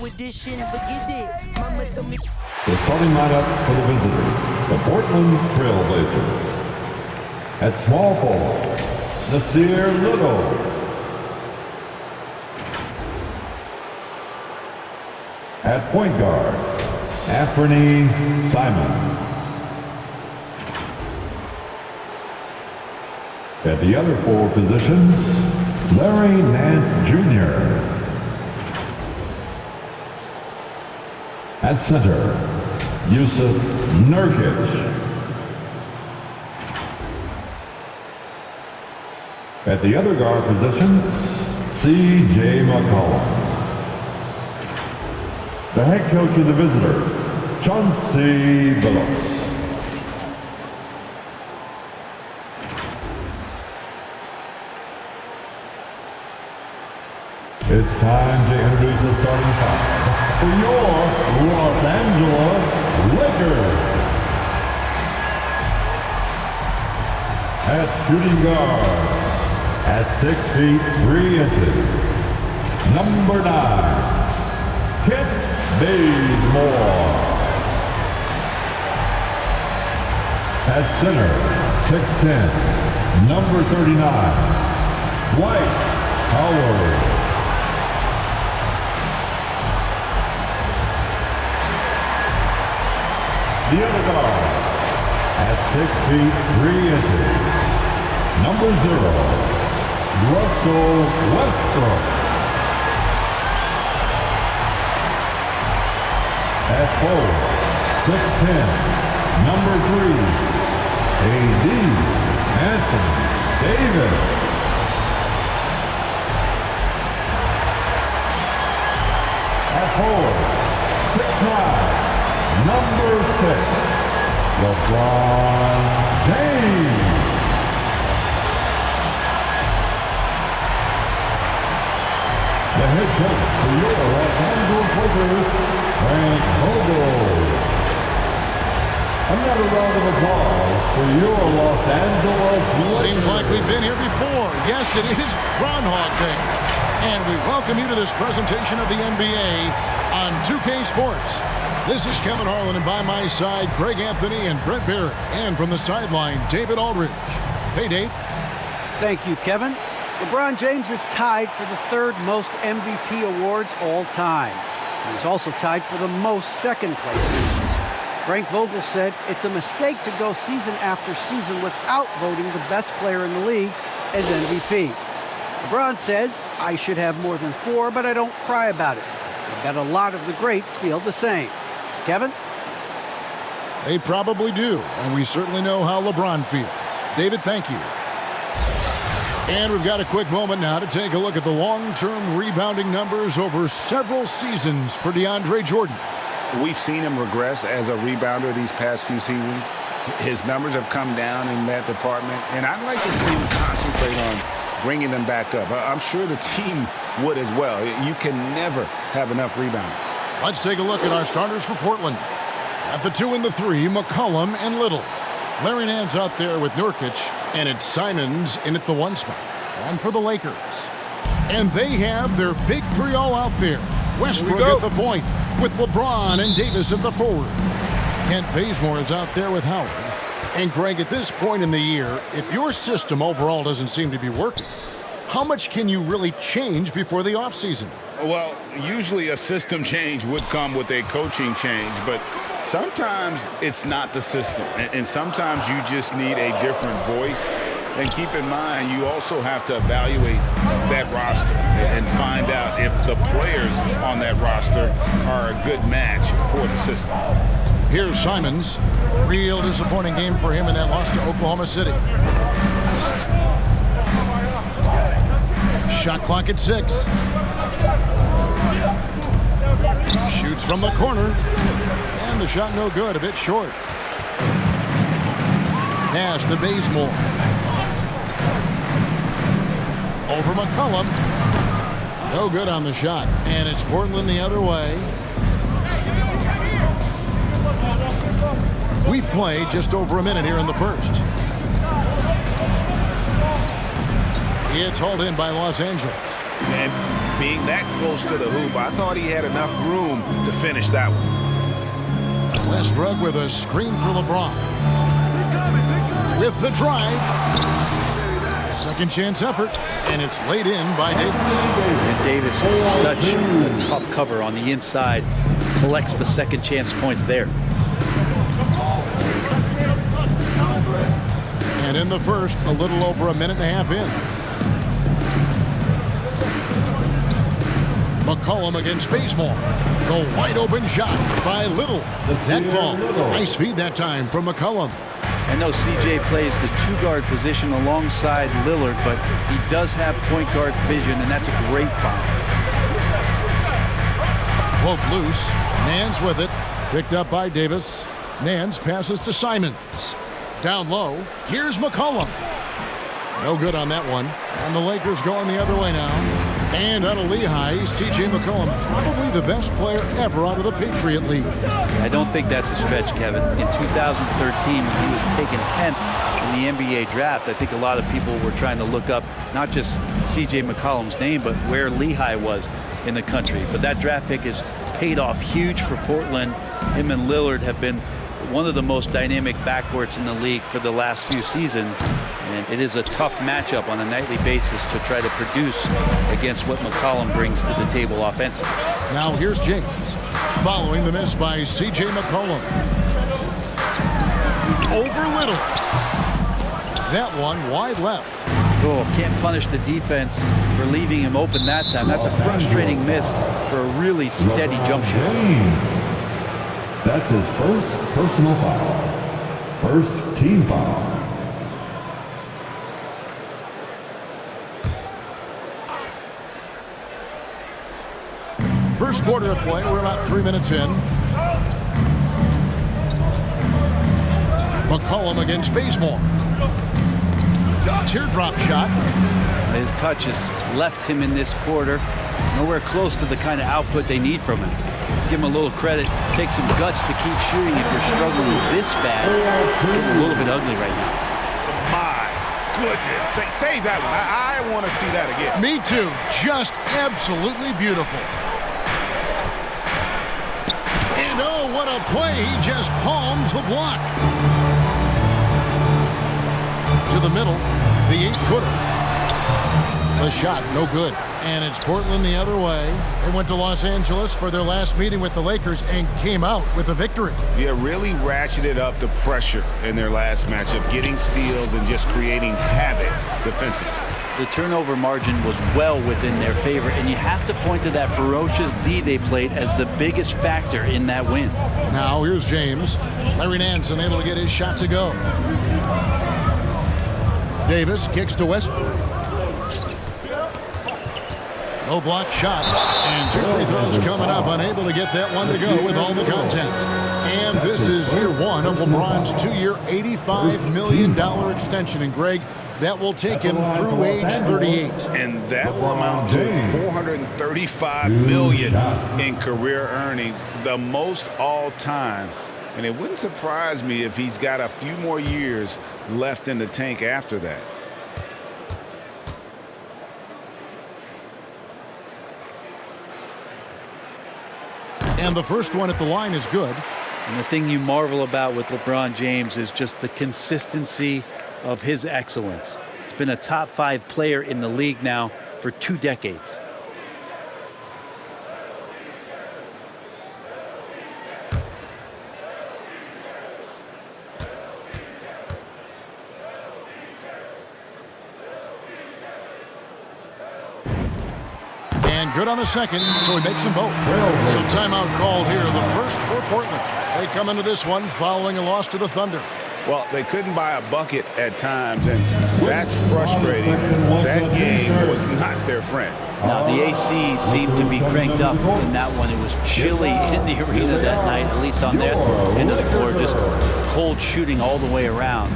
edition, forget it. Mama told me. The starting lineup for the visitors, the Portland Trailblazers. At small forward, Nasir Little. At point guard, Anthony Simons. At the other forward position, Larry Nance Jr. At center, Yusuf Nurkic. At the other guard position, C.J. McCollum. The head coach of the visitors, Chauncey Billups. It's time to introduce the starting five for your Los Angeles Lakers. At shooting guard, at 6 feet 3 inches, number 9, Kent Bazemore. At center, 6'10", number 39, Dwight Howard. The other guard, at 6 feet 3 inches, number 0, Russell Westbrook. At forward, 6'10", number 3, A.D. Anthony Davis. At forward, 6'9", number 6, LeBron James. The head coach for your Los Angeles Lakers, Frank Vogel. Another round of applause for your Los Angeles Lakers. Seems like we've been here before. Yes, it is Groundhog Day. And we welcome you to this presentation of the NBA on 2K Sports. This is Kevin Harlan, and by my side, Greg Anthony and Brett Barrett. And from the sideline, David Aldridge. Hey, Dave. Thank you, Kevin. LeBron James is tied for the third most MVP awards all time. He's also tied for the most second-place finishes. Frank Vogel said it's a mistake to go season after season without voting the best player in the league as MVP. LeBron says, I should have more than 4, but I don't cry about it. I bet a lot of the greats feel the same. Kevin? They probably do, and we certainly know how LeBron feels. David, thank you. And we've got a quick moment now to take a look at the long-term rebounding numbers over several seasons for DeAndre Jordan. We've seen him regress as a rebounder these past few seasons. His numbers have come down in that department, and I'd like to see him concentrate on bringing them back up. I'm sure the team would as well. You can never have enough rebounding. Let's take a look at our starters for Portland. At the 2 and the 3, McCollum and Little. Larry Nance out there with Nurkic, and it's Simons in at the 1 spot. And for the Lakers. And they have their big 3 all out there. Westbrook at the point with LeBron and Davis at the forward. Kent Bazemore is out there with Howard. And Greg, at this point in the year, if your system overall doesn't seem to be working, how much can you really change before the offseason? Well, usually a system change would come with a coaching change, but sometimes it's not the system, and sometimes you just need a different voice. And keep in mind, you also have to evaluate that roster and find out if the players on that roster are a good match for the system. Here's Simons. Real disappointing game for him in that loss to Oklahoma City. Shot clock at 6. Shoots from the corner. And the shot no good, a bit short. Pass to Bazemore. Over McCollum. No good on the shot. And it's Portland the other way. We played just over a minute here in the first. It's hauled in by Los Angeles. And being that close to the hoop, I thought he had enough room to finish that one. Westbrook with a screen for LeBron. With the drive. Second chance effort, and it's laid in by Davis. And Davis is such a tough cover on the inside. Collects the second chance points there. And in the first, a little over a minute and a half in. McCollum against Bazemore. The wide open shot by Little. That falls. Nice feed that time from McCollum. I know CJ plays the two-guard position alongside Lillard, but he does have point guard vision, and that's a great foul. Poke loose. Nance with it. Picked up by Davis. Nance passes to Simons. Down low. Here's McCollum. No good on that one. And the Lakers going the other way now. And out of Lehigh, C.J. McCollum, probably the best player ever out of the Patriot League. I don't think that's a stretch, Kevin. In 2013, when he was taken 10th in the NBA draft, I think a lot of people were trying to look up not just C.J. McCollum's name, but where Lehigh was in the country. But that draft pick has paid off huge for Portland. Him and Lillard have been one of the most dynamic backcourts in the league for the last few seasons, and it is a tough matchup on a nightly basis to try to produce against what McCollum brings to the table offensively. Now here's James, following the miss by C.J. McCollum. Over Little. That one wide left. Oh, can't punish the defense for leaving him open that time. That's a frustrating miss for a really steady jump shot. That's his first personal foul. First team foul. First quarter of play, we're about 3 minutes in. McCollum against Bazemore. Teardrop shot. His touch has left him in this quarter. Nowhere close to the kind of output they need from him. Give him a little credit. Take some guts to keep shooting if you're struggling this bad. It's getting a little bit ugly right now. My goodness. Save that one. I want to see that again. Me too. Just absolutely beautiful. And oh, what a play. He just palms the block. To the middle, the 8-footer. The shot, no good. And it's Portland the other way. They went to Los Angeles for their last meeting with the Lakers and came out with a victory. Yeah, really ratcheted up the pressure in their last matchup, getting steals and just creating havoc defensively. The turnover margin was well within their favor, and you have to point to that ferocious D they played as the biggest factor in that win. Now here's James. Larry Nance unable to get his shot to go. Davis kicks to Westbrook. No block shot, and 2 free throws coming up, unable to get that one to go with all the content. And this is year one of LeBron's 2-year, $85 million extension. And Greg, that will take him through age 38. And that will amount to $435 million in career earnings, the most all time. And it wouldn't surprise me if he's got a few more years left in the tank after that. And the first one at the line is good. And the thing you marvel about with LeBron James is just the consistency of his excellence. He's been a top 5 player in the league now for 2 decades. And good on the second, so he makes them both. So timeout called here, the first for Portland. They come into this one following a loss to the Thunder. Well, they couldn't buy a bucket at times, and that's frustrating. That game was not their friend. Now, the AC seemed to be cranked up in that one. It was chilly in the arena that night, at least on that end of the floor, just cold shooting all the way around.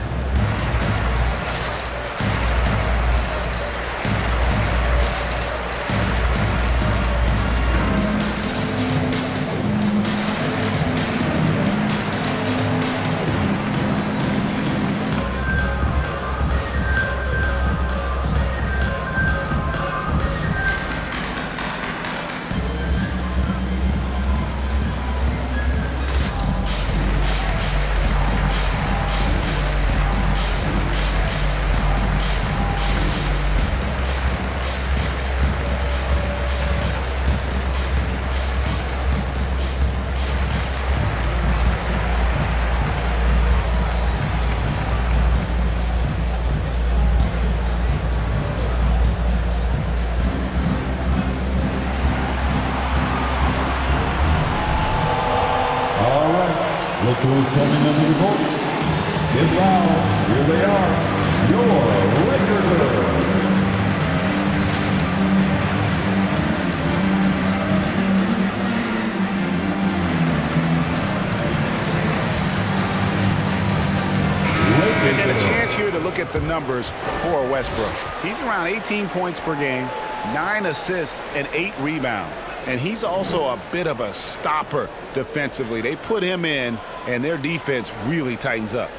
Look who's coming into the court. Get loud. Here they are. Your Laker girls. And a chance here to look at the numbers for Westbrook. He's around 18 points per game, 9 assists, and 8 rebounds. And he's also a bit of a stopper defensively. They put him in, and their defense really tightens up.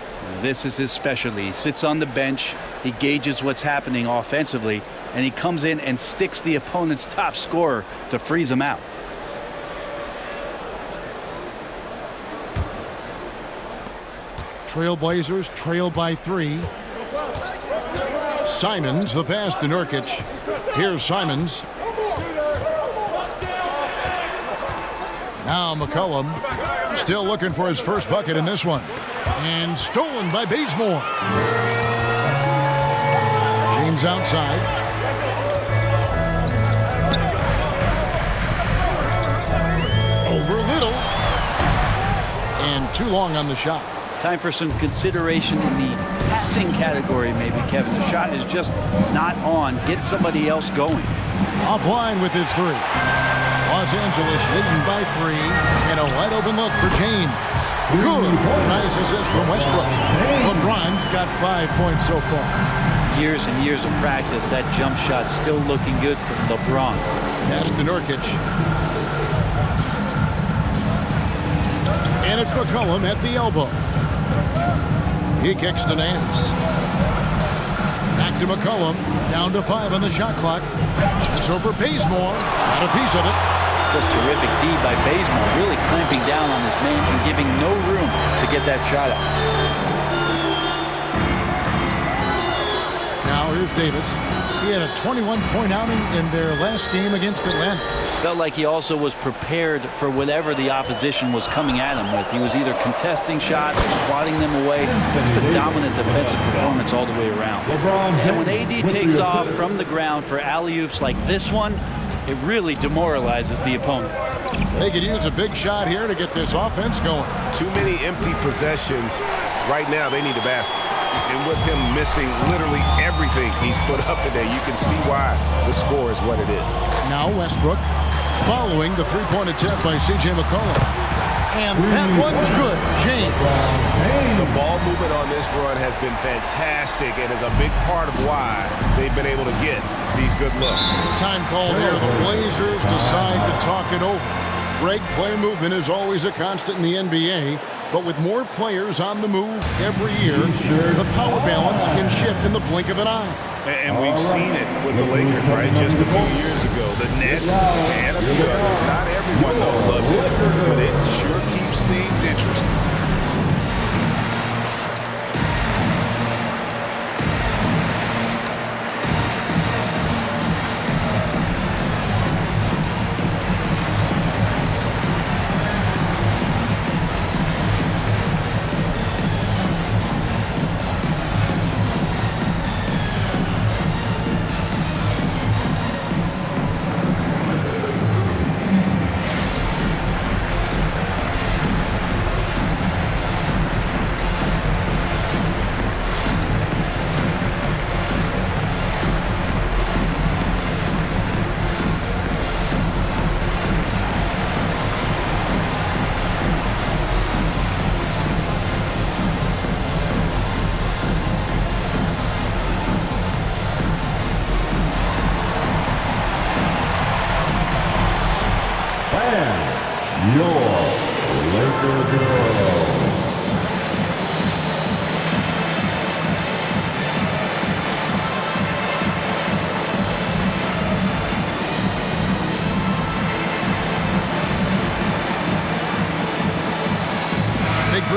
This is his specialty. He sits on the bench, he gauges what's happening offensively, and he comes in and sticks the opponent's top scorer to freeze him out. Trailblazers trail by 3. Simons, the pass to Nurkic. Here's Simons. Now McCollum still looking for his first bucket in this one. And stolen by Bazemore. James outside. Over Little. And too long on the shot. Time for some consideration in the passing category, maybe, Kevin. The shot is just not on. Get somebody else going. Offline with his 3. Los Angeles leading by 3. And a wide open look for James. Good. Nice assist from Westbrook. LeBron's got 5 points so far. Years and years of practice. That jump shot still looking good for LeBron. Pass to Nurkic. And it's McCollum at the elbow. He kicks to Nance. Back to McCollum. Down to 5 on the shot clock. It's over Bazemore. Got a piece of it. Just terrific D by Bazemore. Really clamping down on his man and giving no room to get that shot up. Now here's Davis. He had a 21-point outing in their last game against Atlanta. Felt like he also was prepared for whatever the opposition was coming at him with. He was either contesting shots or swatting them away. Just a dominant defensive performance all the way around. And when AD takes off from the ground for alley-oops like this one, it really demoralizes the opponent. They could use a big shot here to get this offense going. Too many empty possessions. Right now, they need a basket. And with him missing literally everything he's put up today, you can see why the score is what it is. Now Westbrook following the three-point attempt by C.J. McCollum. And that one's good. James. The ball movement on this run has been fantastic and is a big part of why they've been able to get these good looks. Time called here. The Blazers decide to talk it over. Break play movement is always a constant in the NBA, but with more players on the move every year, the power balance can shift in the blink of an eye. And we've seen it with the Lakers, right? Just a few years ago. The Nets and a few others. Not everyone, though, loves it, but it sure keeps things interesting.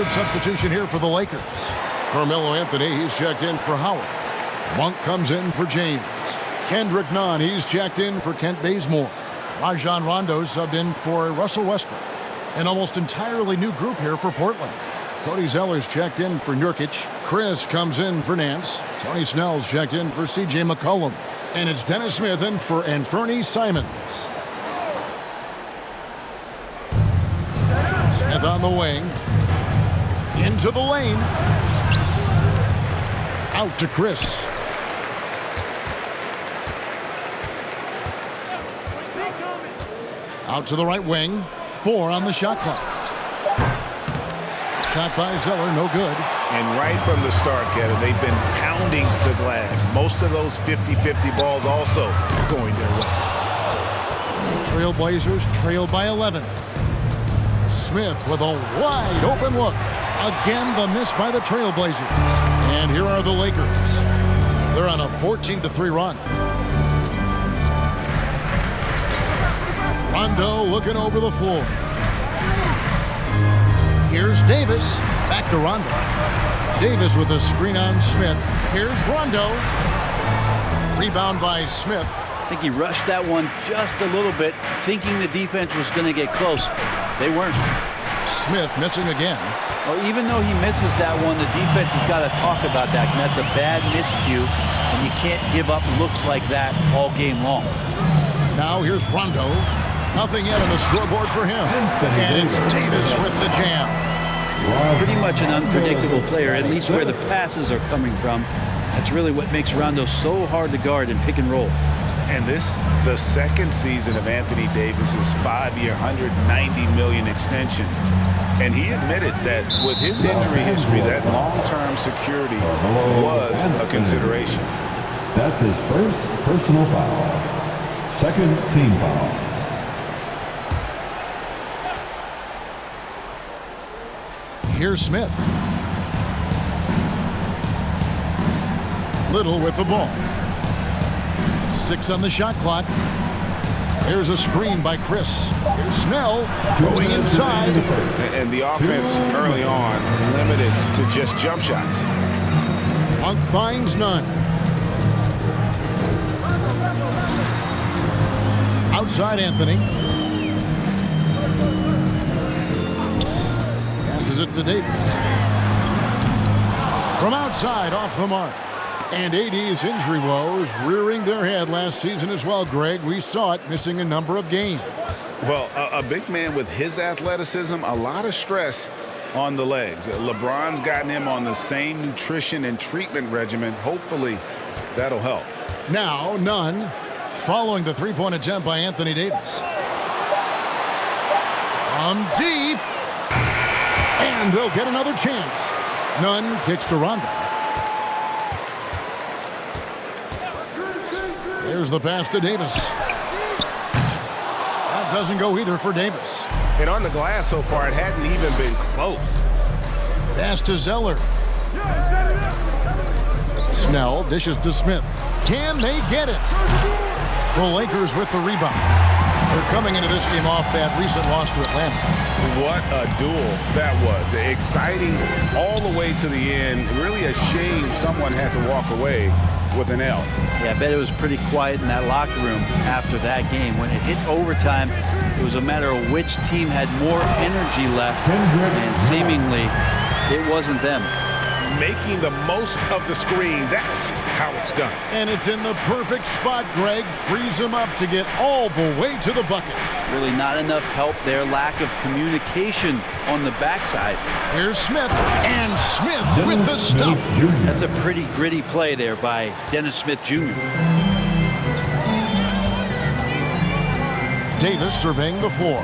Substitution here for the Lakers. Carmelo Anthony, he's checked in for Howard. Monk comes in for James. Kendrick Nunn, he's checked in for Kent Bazemore. Rajon Rondo subbed in for Russell Westbrook. An almost entirely new group here for Portland. Cody Zeller's checked in for Nurkic. Chris comes in for Nance. Tony Snell's checked in for C.J. McCollum. And it's Dennis Smith in for Anthony Simons. Smith on the wing. Into the lane. Out to Chris. Out to the right wing. 4 on the shot clock. Shot by Zeller, no good. And right from the start, Kevin, they've been pounding the glass. Most of those 50-50 balls also going their way. Trailblazers trail by 11. Smith with a wide open look. Again, the miss by the Trailblazers. And here are the Lakers. They're on a 14-3 run. Rondo looking over the floor. Here's Davis. Back to Rondo. Davis with a screen on Smith. Here's Rondo. Rebound by Smith. I think he rushed that one just a little bit, thinking the defense was going to get close. They weren't. Smith missing again. Well, even though he misses that one, the defense has got to talk about that. And that's a bad miscue, and you can't give up looks like that all game long. Now here's Rondo. Nothing yet on the scoreboard for him. And it's Davis with the jam. Pretty much an unpredictable player, at least where the passes are coming from. That's really what makes Rondo so hard to guard in pick and roll. And this, the second season of Anthony Davis's 5-year, $190 million extension. And he admitted that with his injury history, that long-term security was a consideration. That's his first personal foul. Second team foul. Here's Smith. Little with the ball. 6 on the shot clock. Here's a screen by Chris. Here's Snell going inside. And the offense early on limited to just jump shots. Monk finds none. Outside Anthony. Passes it to Davis. From outside, off the mark. And AD's injury woes rearing their head last season as well, Greg. We saw it missing a number of games. Well, a big man with his athleticism, a lot of stress on the legs. LeBron's gotten him on the same nutrition and treatment regimen. Hopefully, that'll help. Now, none. Following the three-point attempt by Anthony Davis. Deep. And they'll get another chance. Nunn kicks to Rondo. There's the pass to Davis. That doesn't go either for Davis. And on the glass so far, it hadn't even been close. Pass to Zeller. Snell dishes to Smith. Can they get it? The Lakers with the rebound. They're coming into this game off that recent loss to Atlanta. What a duel that was. Exciting all the way to the end. Really a shame someone had to walk away with an L. Yeah, I bet it was pretty quiet in that locker room after that game. When it hit overtime, it was a matter of which team had more energy left, and seemingly it wasn't them. Making the most of the screen, that's how it's done. And it's in the perfect spot, Greg. Frees him up to get all the way to the bucket. Really not enough help there. Lack of communication on the backside. Here's Smith, and Smith with the stuff. That's a pretty gritty play there by Dennis Smith Jr. Davis surveying the floor.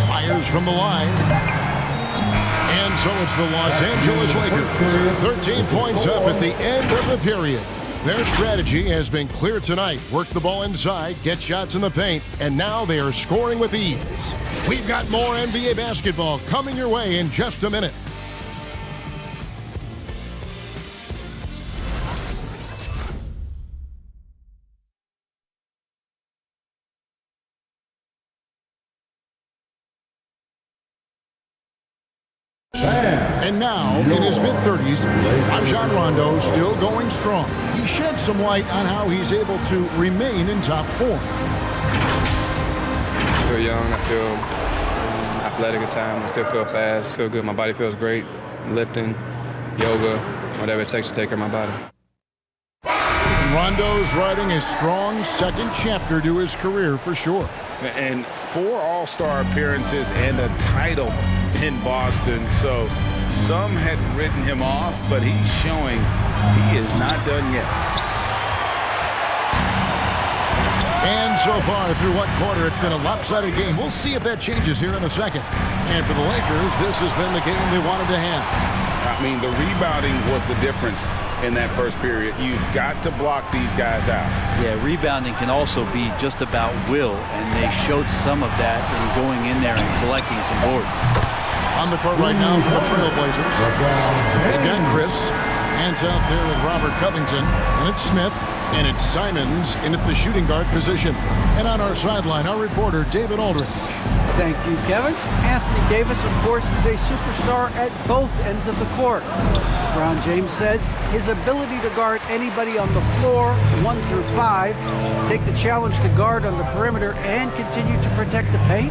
Fires from the line. And so it's the Los Angeles Lakers. 13 points up at the end of the period. Their strategy has been clear tonight. Work the ball inside, get shots in the paint, and now they are scoring with ease. We've got more NBA basketball coming your way in just a minute. And now, in his mid-30s, Rajon Rondo still going strong. He shed some light on how he's able to remain in top form. I feel young. I feel athletic at times. I still feel fast. Feel good. My body feels great. Lifting, yoga, whatever it takes to take care of my body. And Rondo's writing a strong second chapter to his career for sure. And 4 All-Star appearances and a title in Boston. So some had written him off, but he's showing he is not done yet. And so far through one quarter, it's been a lopsided game. We'll see if that changes here in a second. And for the Lakers, this has been the game they wanted to have. I mean, the rebounding was the difference in that first period. You've got to block these guys out. Yeah, rebounding can also be just about will, and they showed some of that in going in there and collecting some boards. On the court right now for the Trailblazers. They've got Chris. Hands out there with Robert Covington. And it's Smith. And it's Simons in at the shooting guard position. And on our sideline, our reporter, David Aldridge. Thank you, Kevin. Anthony Davis, of course, is a superstar at both ends of the court. LeBron James says his ability to guard anybody on the floor, 1 through 5, take the challenge to guard on the perimeter, and continue to protect the paint,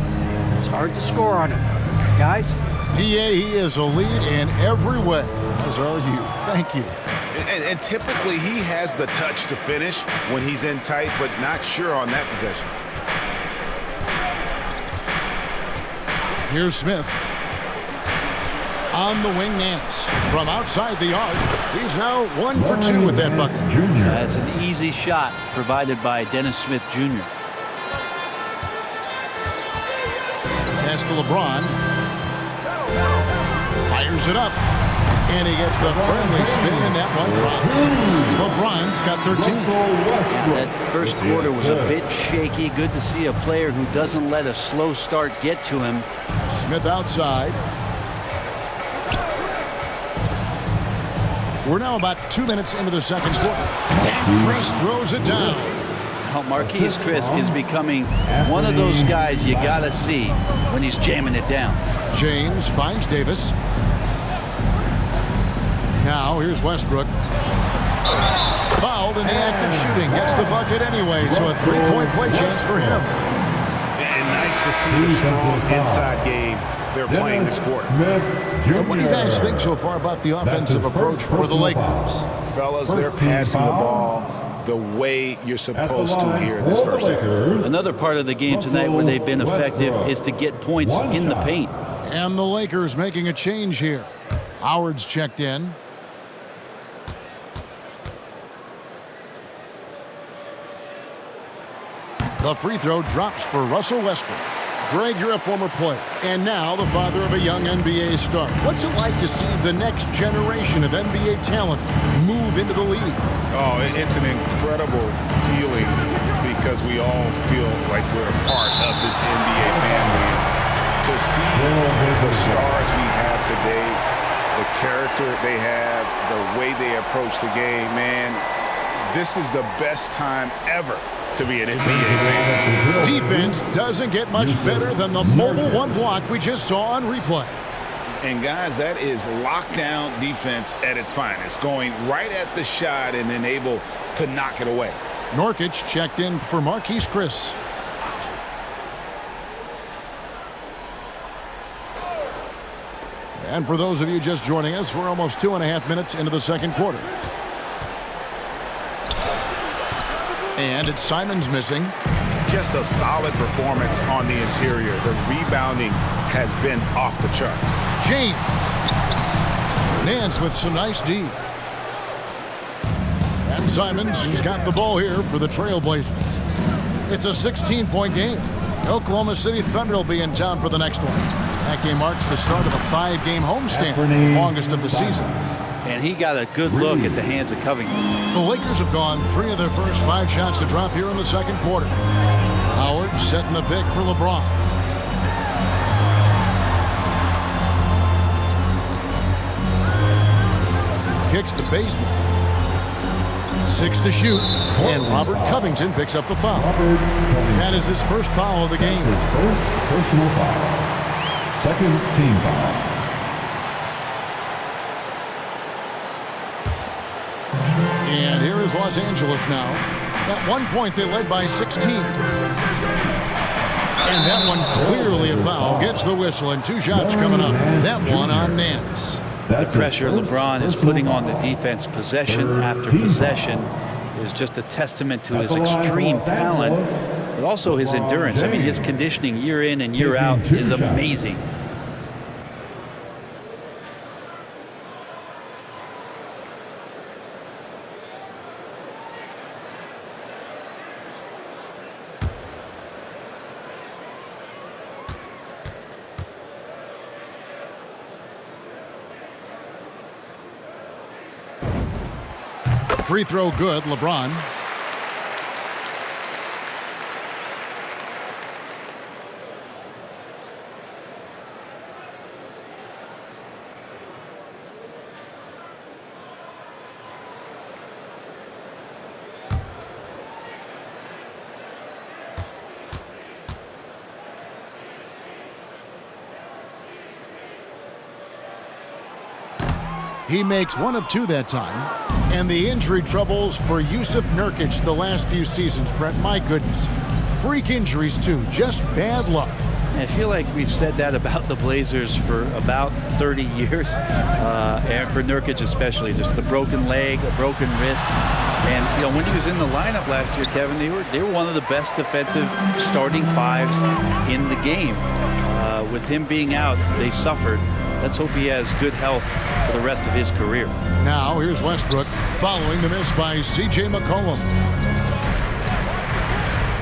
it's hard to score on him. Guys? PA, he is a lead in every way, as are you. Thank you. And typically he has the touch to finish when he's in tight, but not sure on that possession. Here's Smith. On the wing, Nance. From outside the arc, he's now 1 for 2 with that bucket. That's an easy shot provided by Dennis Smith Jr. Pass to LeBron. Fires it up. And he gets the friendly spin, and that one drops. LeBron's got 13. That first quarter was a bit shaky. Good to see a player who doesn't let a slow start get to him. Smith outside. We're now about 2 minutes into the second quarter. And Chris throws it down. Now, Marquise Chris is becoming one of those guys you got to see when he's jamming it down. James finds Davis. Now, here's Westbrook. Fouled in the act of shooting. Gets the bucket anyway, so a 3-point play chance for him. And nice to see the strong inside game they're playing this quarter. What do you guys think so far about the offensive approach for the Lakers? Fellas, they're passing the ball the way you're supposed to here in this first half. Another part of the game tonight where they've been effective is to get points in the paint. And the Lakers making a change here. Howard's checked in. The free throw drops for Russell Westbrook. Greg, you're a former player, and now the father of a young NBA star. What's it like to see the next generation of NBA talent move into the league? Oh, it's an incredible feeling because we all feel like we're a part of this NBA family. To see the stars we have today, the character they have, the way they approach the game, man, this is the best time ever to be an NBA fan. Defense doesn't get much better than the mobile one block we just saw on replay. And guys, that is lockdown defense at its finest, going right at the shot and then able to knock it away. Nurkic checked in for Marquise Chris. And for those of you just joining us, we're almost 2.5 minutes into the second quarter. And it's Simons missing. Just a solid performance on the interior. The rebounding has been off the charts. James. Nance with some nice D. And Simons has got the ball here for the Trailblazers. It's a 16-point game. The Oklahoma City Thunder will be in town for the next one. That game marks the start of a 5-game homestand, the longest of the season. And he got a good look at the hands of Covington. The Lakers have gone 3 of their first 5 shots to drop here in the second quarter. Howard setting the pick for LeBron. Kicks to Bazemore. 6 to shoot. And Robert Covington picks up the foul. That is his first foul of the game. His first personal foul. Second team foul. And here is Los Angeles now. At one point, they led by 16. And that one clearly a foul. Gets the whistle, and 2 shots coming up. That one on Nance. The pressure LeBron is putting on the defense possession after possession is just a testament to his extreme talent, but also his endurance. I mean, his conditioning year in and year out is amazing. Free throw good, LeBron. He makes one of two that time. And the injury troubles for Jusuf Nurkic the last few seasons, Brent. My goodness. Freak injuries, too. Just bad luck. I feel like we've said that about the Blazers for about 30 years. And for Nurkic especially, just the broken leg, a broken wrist. And, you know, when he was in the lineup last year, Kevin, they were one of the best defensive starting fives in the game. With him being out, they suffered. Let's hope he has good health for the rest of his career. Now, here's Westbrook following the miss by C.J. McCollum.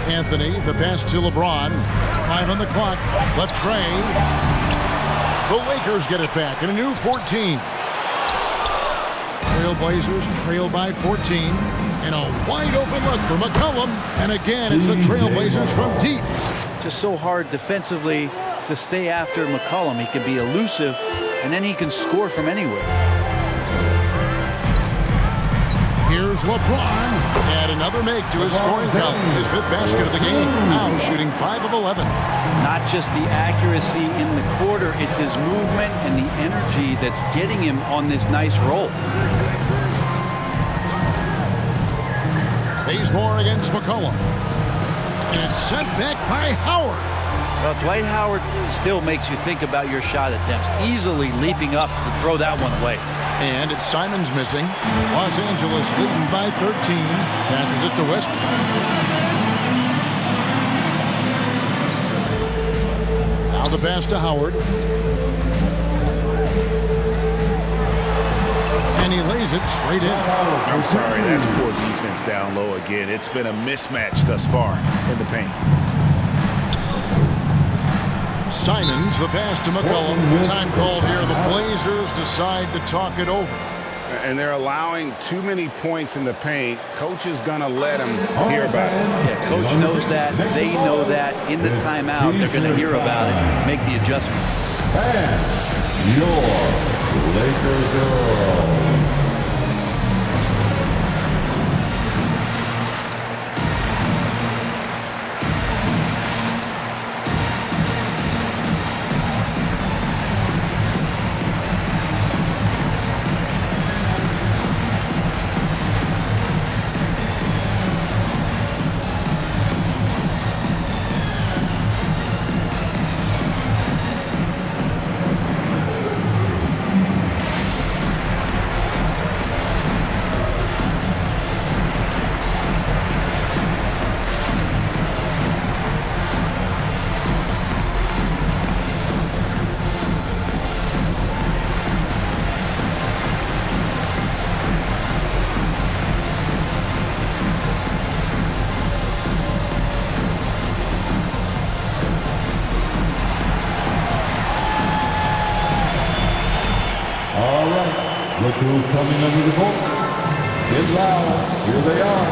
Anthony, the pass to LeBron. 5 on the clock. Latrey. The Lakers get it back in a new 14. Trailblazers trail by 14. And a wide open look for McCollum. And again, it's the Trailblazers from deep. Just so hard defensively to stay after McCollum. He can be elusive, and then he can score from anywhere. Here's LeBron. Add another make to his scoring count. His 5th basket of the game. Now shooting 5 of 11. Not just the accuracy in the quarter, it's his movement and the energy that's getting him on this nice roll. Bazemore against McCollum. And it's sent back by Howard. Well, Dwight Howard still makes you think about your shot attempts, easily leaping up to throw that one away. And it's Simons missing. Los Angeles leading by 13. Passes it to Westbrook. Now the pass to Howard. And he lays it straight in. I'm sorry, that's poor defense down low again. It's been a mismatch thus far in the paint. Simons, the pass to McCollum. Time called here. The Blazers decide to talk it over. And they're allowing too many points in the paint. Coach is going to let them hear about it. Yeah, coach knows that. They know that. In the timeout, they're going to hear about it, make the adjustment. And your Lakers girl. Look who's coming under the court. Get loud. Here they are.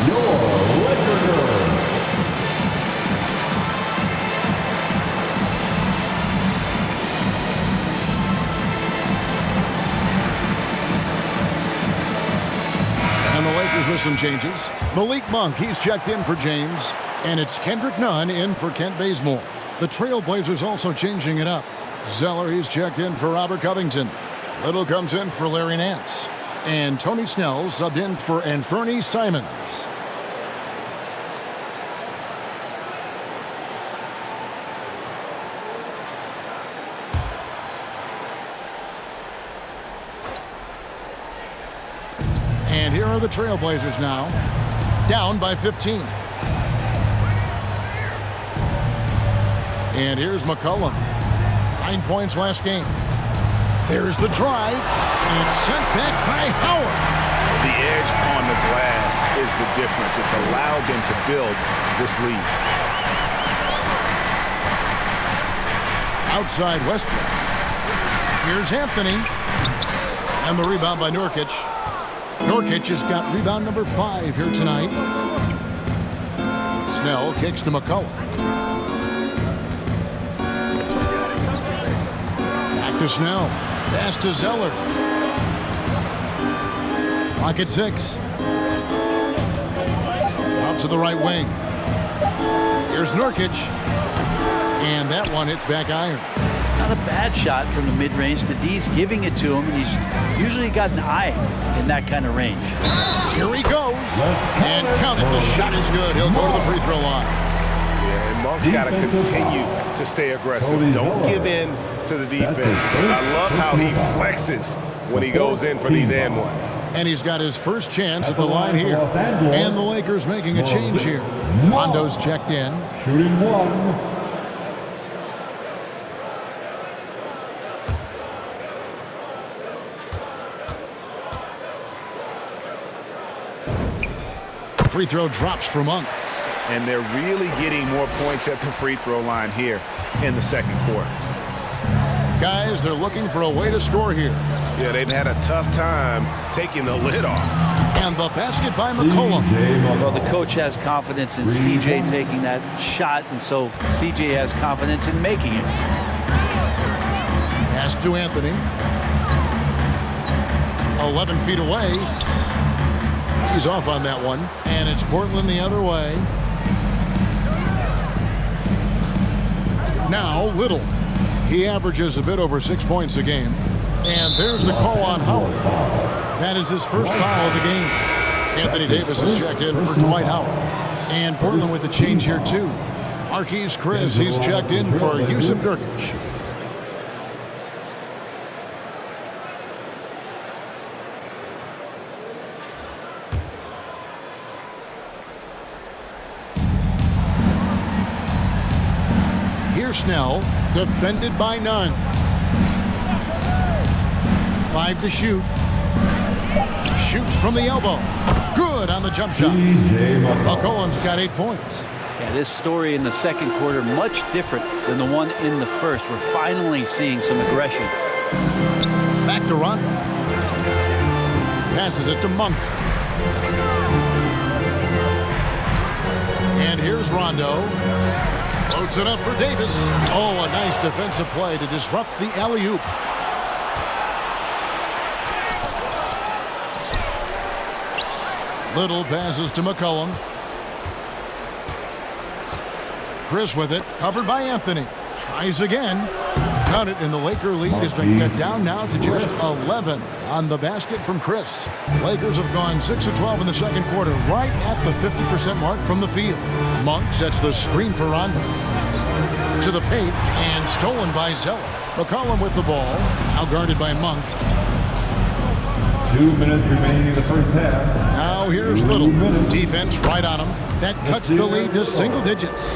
Your Laker girls. And the Lakers with some changes. Malik Monk, he's checked in for James. And it's Kendrick Nunn in for Kent Bazemore. The Trailblazers also changing it up. Zeller, he's checked in for Robert Covington. Little comes in for Larry Nance. And Tony Snell subbed in for Anthony Simons. And And here are the Trailblazers now, down by 15. And here's McCollum. 9 points last game. There's the drive, and it's sent back by Howard. The edge on the glass is the difference. It's allowed them to build this lead. Outside Westbrook. Here's Anthony. And the rebound by Nurkic. Nurkic has got rebound number 5 here tonight. Snell kicks to McCollum. Back to Snell. Pass to Zeller. Clock at 6. Out to the right wing. Here's Nurkic. And that one hits back iron. Not a bad shot from the mid-range. D's giving it to him, and he's usually got an eye in that kind of range. Here he goes. And count it. The shot is good. He'll go to the free throw line. Yeah, and Monk's got to continue to stay aggressive. Don't give in to the defense. I love how he flexes when he goes in for these and ones. And he's got his first chance at the line here. And the Lakers making a change here. Rondo's checked in. Shooting 1. Free throw drops for Monk. And they're really getting more points at the free throw line here in the second quarter. Guys, they're looking for a way to score here. Yeah, they've had a tough time taking the lid off. And the basket by McCollum. Well, the coach has confidence in CJ taking that shot, and so CJ has confidence in making it. Pass to Anthony. 11 feet away. He's off on that one. And it's Portland the other way. Now Little. He averages a bit over 6 points a game. And there's the call on Howard. That is his first foul of the game. Anthony Davis is checked in for Dwight Howard. And Portland with a change here too. Marquise Chris, he's checked in for Yusuf Nurkic. Here's Snell, defended by none. 5 to shoot. Shoots from the elbow. Good on the jump shot. McCollum's got 8 points. Yeah, this story in the second quarter much different than the one in the first. We're finally seeing some aggression. Back to Rondo. Passes it to Monk. And here's Rondo. Loads it up for Davis. Oh, a nice defensive play to disrupt the alley-oop. Little passes to McCollum. Chris with it, covered by Anthony. Tries again. Count it, and the Laker lead has been cut down now to just 11 on the basket from Chris. Lakers have gone 6 of 12 in the second quarter, right at the 50% mark from the field. Monk sets the screen for Rondo. To the paint, and stolen by Zeller. McCollum with the ball, now guarded by Monk. 2 minutes remaining in the first half. Now here's Little. Defense right on him. That cuts the lead to single digits.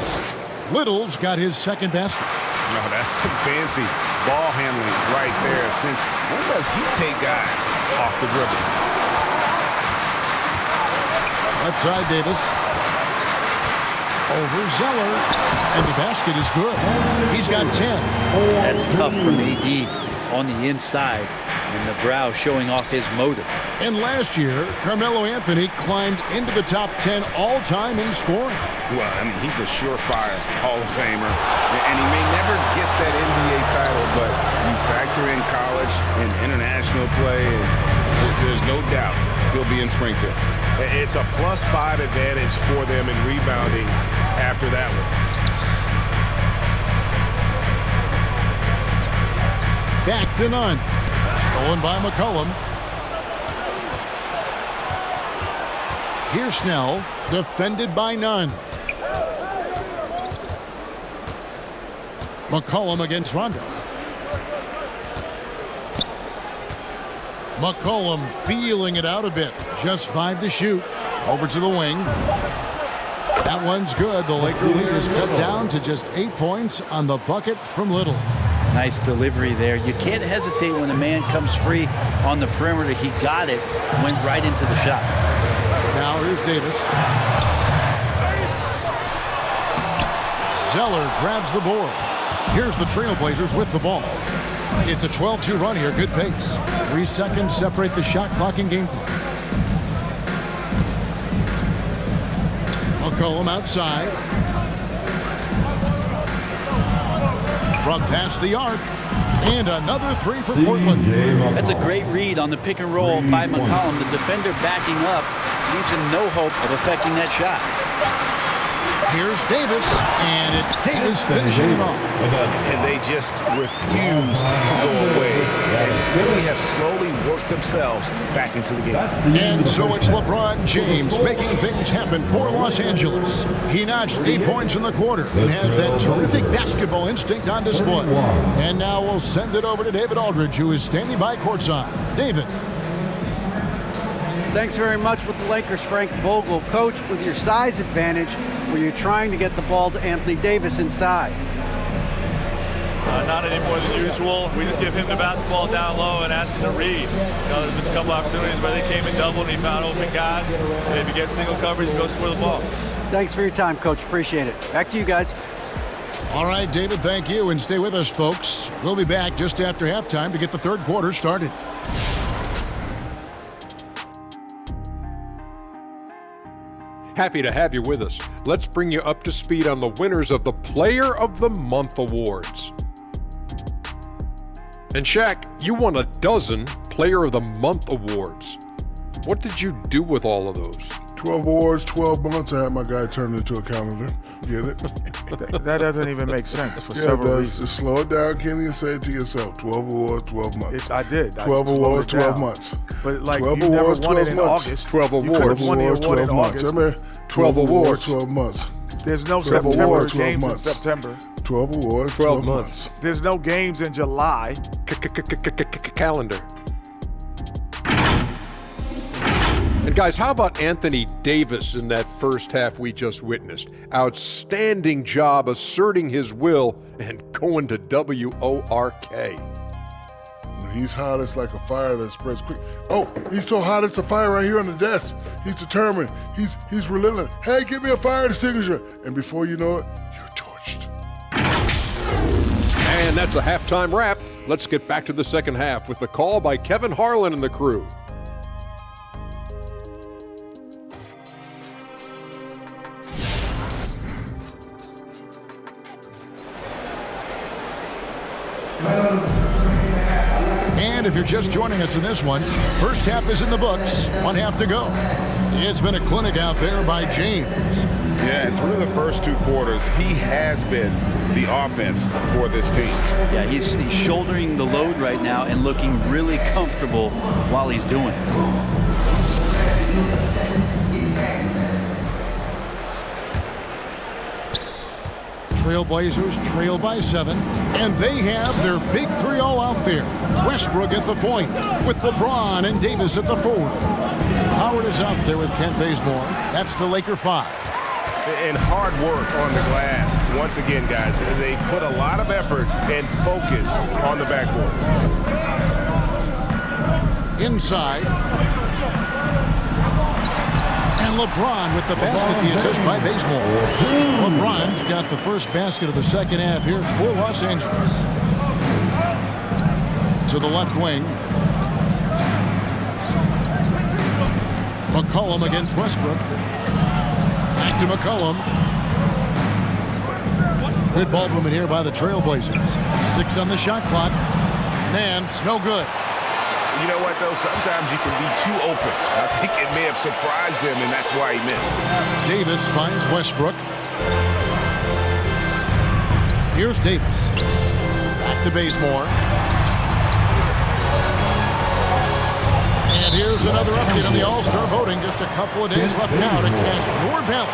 Little's got his second basket. No, that's some fancy ball handling right there. Since when does he take guys off the dribble? Left side, Davis. Over Zeller. And the basket is good. He's got 10. That's tough from AD on the inside. And the brow showing off his motor. And last year, Carmelo Anthony climbed into the top 10 all-time in scoring. Well, I mean, he's a surefire Hall of Famer. And he may never get that NBA title, but you factor in college and international play, and there's no doubt he'll be in Springfield. It's a +5 advantage for them in rebounding after that one. Back to none. Stolen by McCollum. Here's Snell, defended by none. McCollum against Rondo. McCollum feeling it out a bit. Just 5 to shoot. Over to the wing. That one's good. The Laker lead is cut down to just 8 points on the bucket from Little. Nice delivery there. You can't hesitate when a man comes free on the perimeter. He got it, went right into the shot. Now here's Davis. Zeller grabs the board. Here's the Trailblazers with the ball. It's a 12-2 run here. Good pace. 3 seconds separate the shot clock and game clock. McCollum outside. From past the arc. And another 3 for Portland. That's a great read on the pick and roll by McCollum. The defender backing up leaves him no hope of affecting that shot. Here's Davis, and it's Davis finishing it off. And they just refuse to go away. And Philly have slowly worked themselves back into the game. And so it's LeBron James making things happen for Los Angeles. He notched 8 points in the quarter and has that terrific basketball instinct on display. And now we'll send it over to David Aldridge, who is standing by courtside. David. Thanks very much with the Lakers, Frank Vogel. Coach, with your size advantage, were you trying to get the ball to Anthony Davis inside? Not any more than usual. We just give him the basketball down low and ask him to read. There's been a couple opportunities where they came and doubled and he found open guys. If he gets single coverage, go score the ball. Thanks for your time, Coach. Appreciate it. Back to you guys. All right, David, thank you. And stay with us, folks. We'll be back just after halftime to get the third quarter started. Happy to have you with us. Let's bring you up to speed on the winners of the Player of the Month awards. And Shaq, you won a dozen Player of the Month awards. What did you do with all of those? 12 awards, 12 months. I had my guy turn it into a calendar. Get it? That doesn't even make sense for several reasons. Just slow it down, Kenny, and say it to yourself. 12 awards, 12 months. I did. 12 awards, 12 months. But like 12 you awards, never won it in 12 months. August. 12 awards. You could have won the award in 12 months. August. I mean, 12 awards, 12 months. There's no 12 September awards, 12 games months. in September. 12 awards, 12 months. There's no games in July. Calendar. And guys, how about Anthony Davis in that first half we just witnessed? Outstanding job asserting his will and going to WORK. When he's hot, it's like a fire that spreads quick. Oh, he's so hot, it's a fire right here on the desk. He's determined. He's relentless. Hey, give me a fire extinguisher. And before you know it, you're torched. And that's a halftime wrap. Let's get back to the second half with the call by Kevin Harlan and the crew. And if you're just joining us in this one, first half is in the books, 1 half to go. It's been a clinic out there by James. Yeah, and through the first 2 quarters, he has been the offense for this team. Yeah, he's shouldering the load right now and looking really comfortable while he's doing it. Trailblazers trail by 7, and they have their big 3 all out there. Westbrook at the point with LeBron and Davis at the 4. Howard is out there with Kent Bazemore. That's the Laker 5. And hard work on the glass. Once again, guys, they put a lot of effort and focus on the backboard. Inside. And LeBron with the basket, the assist by Bazemore. LeBron's got the first basket of the second half here for Los Angeles. To the left wing. McCollum against Westbrook. Back to McCollum. Good ball movement here by the Trailblazers. 6 on the shot clock. Nance, no good. You know what, though? Sometimes you can be too open. I think it may have surprised him, and that's why he missed. Davis finds Westbrook. Here's Davis. Back to Bazemore. And here's another update on the All-Star voting. Just a couple of days left now to cast your ballot.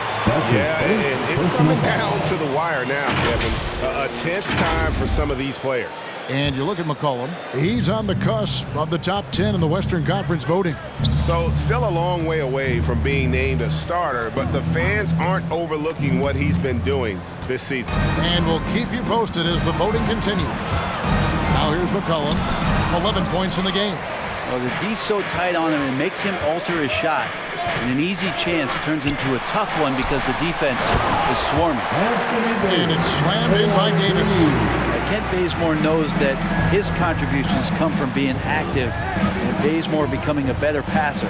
Yeah, and it's coming down to the wire now, Kevin. A tense time for some of these players. And you look at McCollum. He's on the cusp of the top 10 in the Western Conference voting. So still a long way away from being named a starter, but the fans aren't overlooking what he's been doing this season. And we'll keep you posted as the voting continues. Now here's McCollum, 11 points in the game. Well, the D's so tight on him, it makes him alter his shot. And an easy chance turns into a tough one because the defense is swarming. And it's slammed in by Davis. Kent Bazemore knows that his contributions come from being active and Bazemore becoming a better passer.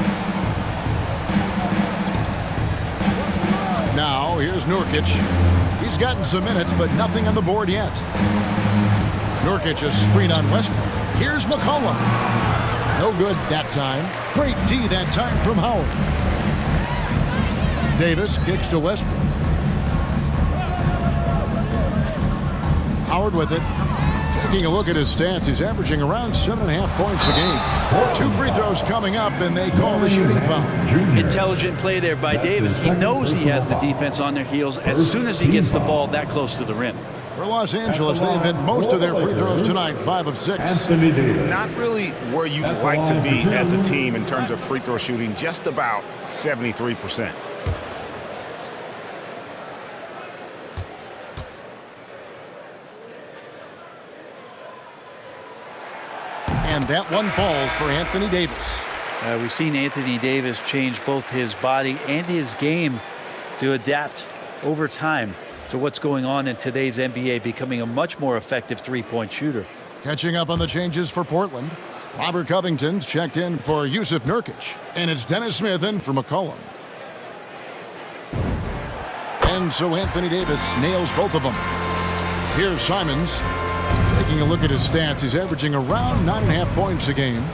Now, here's Nurkic. He's gotten some minutes, but nothing on the board yet. Nurkic a screen on Westbrook. Here's McCollum. No good that time. Great D that time from Howard. Davis kicks to Westbrook. Howard with it. Taking a look at his stats, he's averaging around 7.5 points a game. 2 free throws coming up, and they call the shooting foul. Intelligent play there by Davis. He knows he has the defense on their heels as soon as he gets the ball that close to the rim. For Los Angeles, they have hit most of their free throws tonight, 5 of 6. Not really where you'd like to be as a team in terms of free throw shooting, just about 73%. And that one falls for Anthony Davis. We've seen Anthony Davis change both his body and his game to adapt over time to what's going on in today's NBA, becoming a much more effective three-point shooter. Catching up on the changes for Portland. Robert Covington's checked in for Yusuf Nurkic. And it's Dennis Smith in for McCollum. And so Anthony Davis nails both of them. Here's Simons. Taking a look at his stats, he's averaging around 9.5 points a game.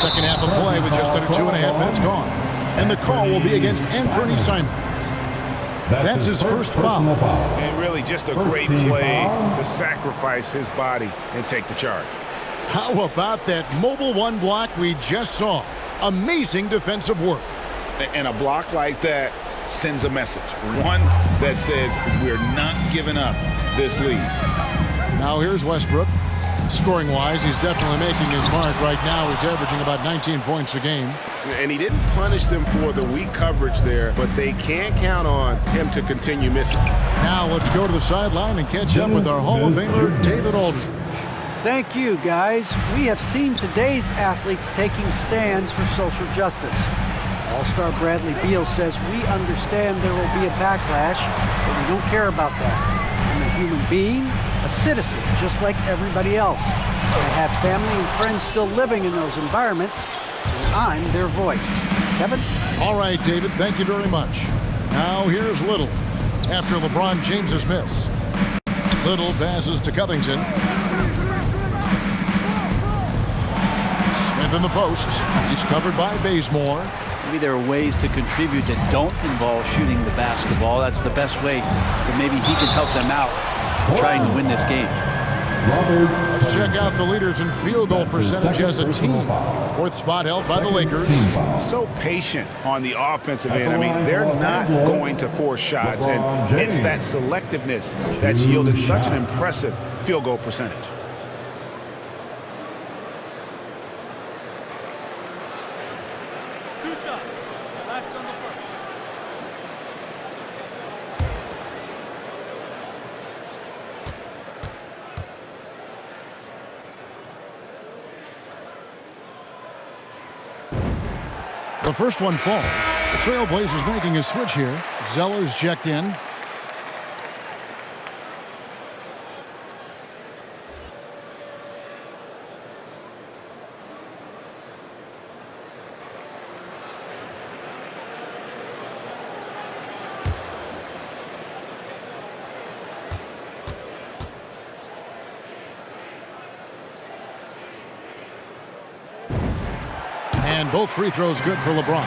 Second half of play with just under 2.5 minutes gone. And the call will be against Anthony Simons. That's his first foul. And really just a great play to sacrifice his body and take the charge. How about that mobile one block we just saw? Amazing defensive work. And a block like that sends a message. One that says we're not giving up this lead. Now here's Westbrook. Scoring-wise, he's definitely making his mark right now. He's averaging about 19 points a game. And he didn't punish them for the weak coverage there, but they can't count on him to continue missing. Now let's go to the sideline and catch up with our Hall of Famer, David Aldridge. Thank you, guys. We have seen today's athletes taking stands for social justice. All-Star Bradley Beal says, "We understand there will be a backlash, but we don't care about that. I'm a human being, a citizen, just like everybody else. I have family and friends still living in those environments, and I'm their voice." Kevin? All right, David, thank you very much. Now here's Little after LeBron James's miss. Little passes to Covington. Smith in the post. He's covered by Bazemore. Maybe there are ways to contribute that don't involve shooting the basketball. That's the best way that maybe he can help them out trying to win this game. Let's check out the leaders in field goal percentage as a team. Fourth spot held by the Lakers. So patient on the offensive end. I mean, they're not going to force shots, and it's that selectiveness that's yielded such an impressive field goal percentage. The first one falls. The Trailblazers making a switch here. Zeller's checked in. And both free throws good for LeBron.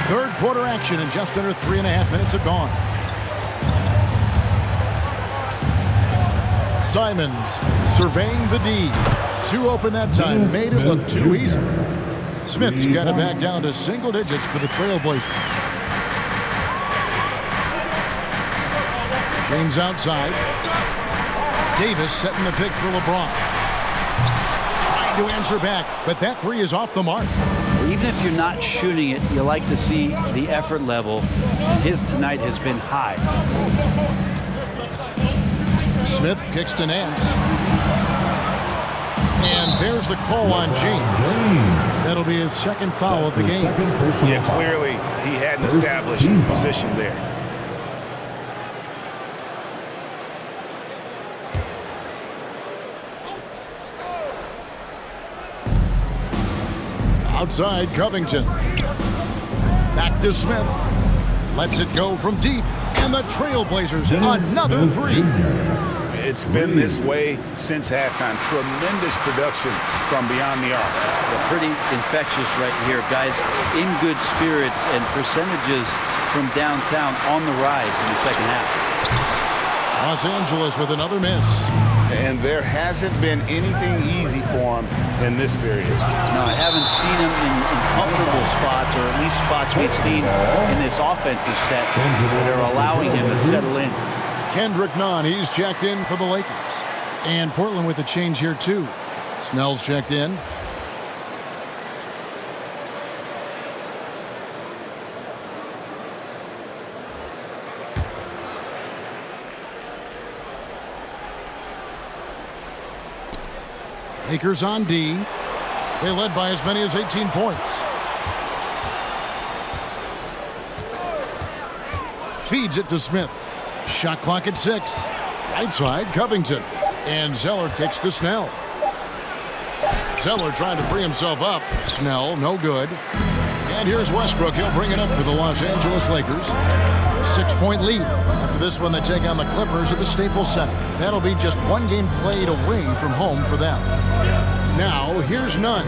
Third quarter action in just under 3.5 minutes have gone. Simons surveying the D. Too open that time, made it look too easy. Smith's got it back down to single digits for the Trailblazers. James outside. Davis setting the pick for LeBron. Trying to answer back, but that three is off the mark. Even if you're not shooting it, you like to see the effort level. His tonight has been high. Smith kicks to Nance. And there's the call on James. That'll be his second foul of the game. Yeah, clearly he hadn't established position there. Outside, Covington. Back to Smith. Lets it go from deep. And the Trailblazers, another three. It's been this way since halftime. Tremendous production from beyond the arc. They're pretty infectious right here. Guys in good spirits and percentages from downtown on the rise in the second half. Los Angeles with another miss. And there hasn't been anything easy for him in this period. No, I haven't seen him in comfortable spots, or at least spots we've seen in this offensive set that are allowing him to settle in. Kendrick Nunn, he's checked in for the Lakers. And Portland with a change here too. Snell's checked in. Lakers on D. They led by as many as 18 points. Feeds it to Smith. Shot clock at 6. Right side, Covington. And Zeller kicks to Snell. Zeller trying to free himself up. Snell, no good. And here's Westbrook. He'll bring it up for the Los Angeles Lakers. 6-point lead. After this one, they take on the Clippers at the Staples Center. That'll be just one game played away from home for them. Now, here's Nunn.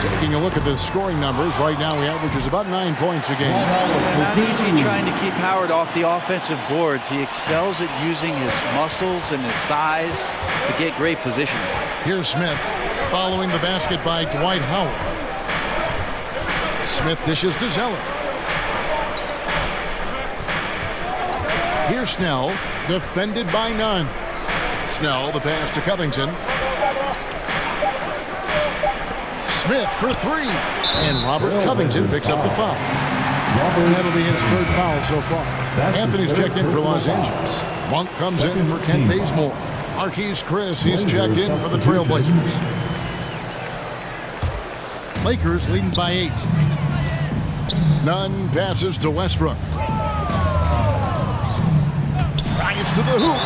Taking a look at the scoring numbers, right now he averages about 9 points a game. Not easy trying to keep Howard off the offensive boards. He excels at using his muscles and his size to get great position. Here's Smith following the basket by Dwight Howard. Smith dishes to Zeller. Here's Snell, defended by Nunn. Snell, the pass to Covington. Smith for three. And Robert Covington picks up the foul. That'll be his third foul so far. Anthony's checked in for Los Angeles. Monk comes in for Ken Bazemore. Marquise Chris, he's checked in for the Trailblazers. Lakers leading by 8. Nunn passes to Westbrook. Drives to the hoop.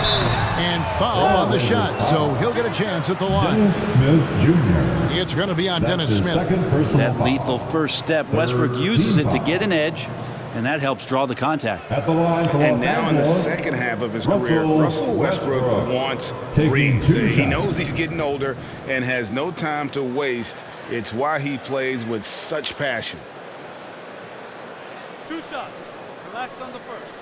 And foul on the shot, so he'll get a chance at the line. Smith Jr. It's going to be on Dennis Smith. That lethal first step, Westbrook uses it to get an edge, and that helps draw the contact. At the line for And now in the second half of his career, Russell Westbrook wants rings. He knows he's getting older and has no time to waste. It's why he plays with such passion. 2 shots. Relax on the first.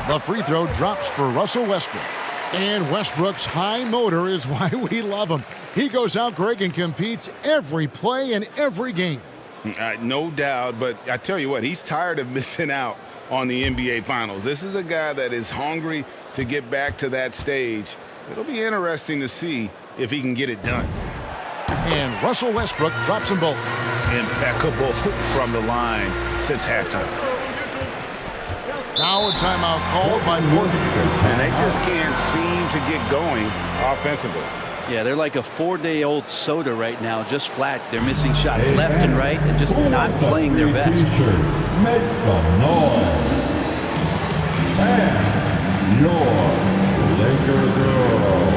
The free throw drops for Russell Westbrook. And Westbrook's high motor is why we love him. He goes out, Greg, and competes every play and every game. No doubt, but I tell you what, he's tired of missing out on the NBA Finals. This is a guy that is hungry to get back to that stage. It'll be interesting to see if he can get it done. And Russell Westbrook drops them both. Impeccable from the line since halftime. Now a timeout called by Portland. And they just can't seem to get going offensively. Yeah, they're like a 4-day-old soda right now, just flat. They're missing shots left and right and just not playing their best. Make some noise. And your Laker girl.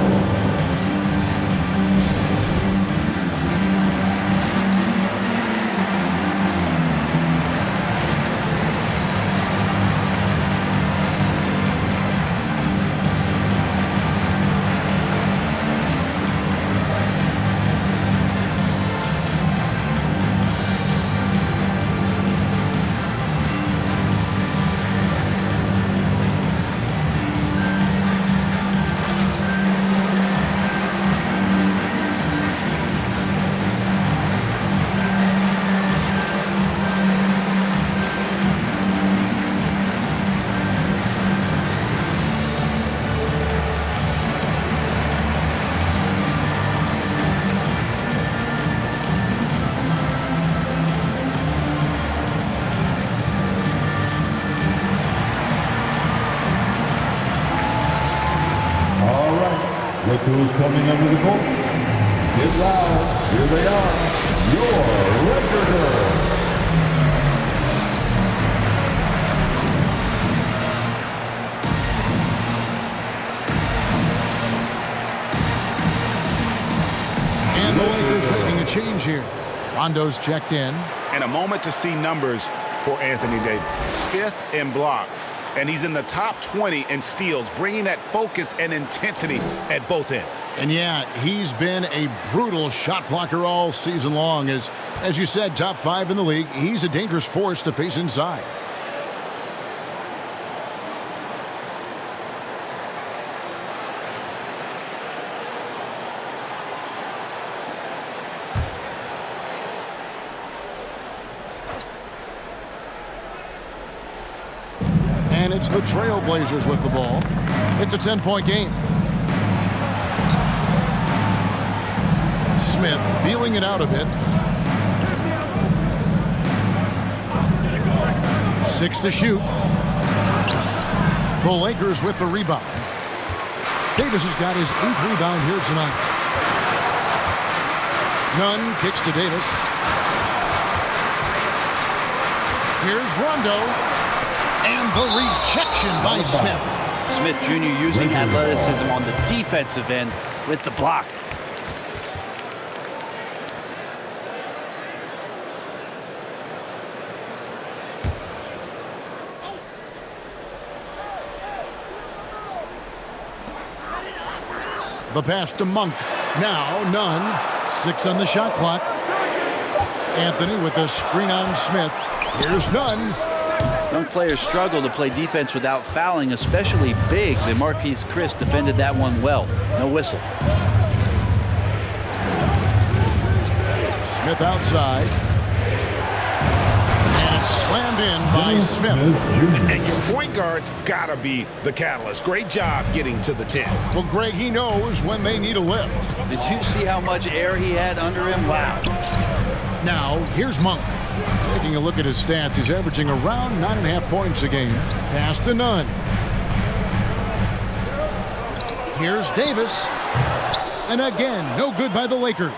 Look who's coming under the court. Get loud. Here they are. Your Laker girls. And the Lakers making a change here. Rondo's checked in. And a moment to see numbers for Anthony Davis. 5th in blocks. And he's in the top 20 in steals, bringing that focus and intensity at both ends. And yeah, he's been a brutal shot blocker all season long. As you said, top 5 in the league. He's a dangerous force to face inside. And it's the Trailblazers with the ball. It's a 10-point game. Smith feeling it out a bit. 6 to shoot. The Lakers with the rebound. Davis has got his 8th rebound here tonight. Nunn kicks to Davis. Here's Rondo. And the rejection by Smith. Smith Jr. using athleticism on the defensive end with the block. The pass to Monk. Now Nunn. 6 on the shot clock. Anthony with the screen on Smith. Here's Nunn. Young players struggle to play defense without fouling, especially bigs, and Marquise Chris defended that one well. No whistle. Smith outside. And it's slammed in by Smith. And your point guard's got to be the catalyst. Great job getting to the 10. Well, Greg, he knows when they need a lift. Did you see how much air he had under him? Wow. Now, here's Monk. Taking a look at his stats, he's averaging around 9.5 points a game. Pass to Nunn. Here's Davis. And again, no good by the Lakers.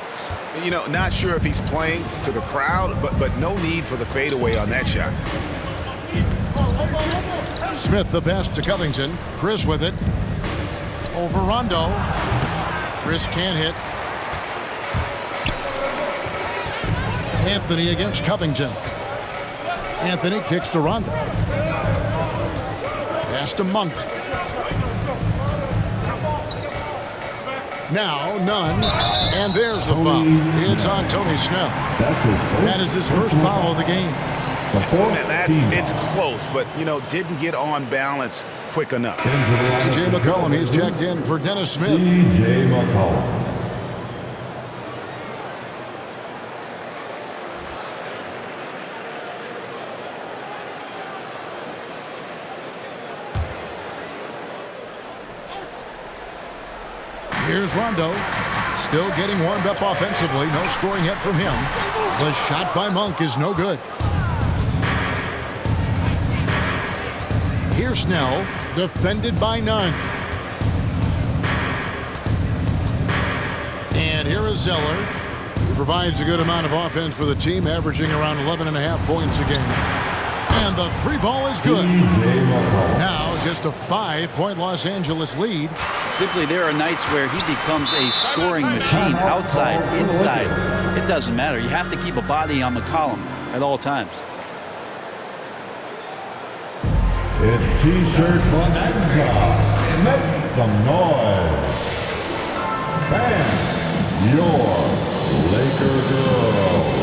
You know, not sure if he's playing to the crowd, but no need for the fadeaway on that shot. Smith the pass to Covington. Chris with it. Over Rondo. Chris can't hit. Anthony against Covington. Anthony kicks to Rondo. Pass to Monk. Now Nunn. And there's the foul. It's on Tony Snell. That is his first foul of the game. And it's close, but, you know, didn't get on balance quick enough. C.J. McCollum, he's checked in for Dennis Smith. C.J. McCollum. Here's Rondo. Still getting warmed up offensively. No scoring yet from him. The shot by Monk is no good. Here's Snell. Defended by Nunn. And here is Zeller. He provides a good amount of offense for the team, averaging around 11.5 points a game. And the 3 ball is good. Now just a 5-point Los Angeles lead. Simply, there are nights where he becomes a scoring machine, outside, inside. It doesn't matter. You have to keep a body on McCollum at all times. It's T-shirt bonanza. Make some noise. Bam, your Laker girls.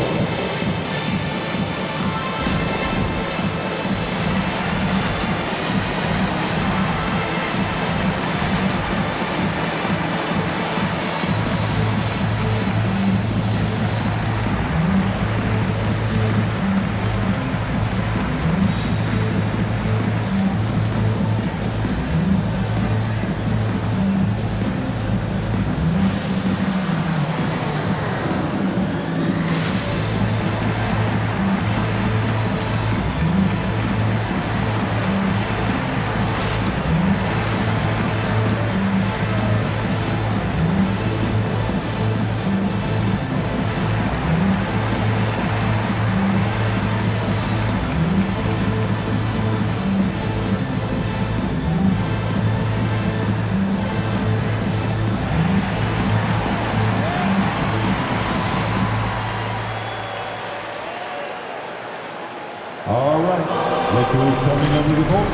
is coming under the court.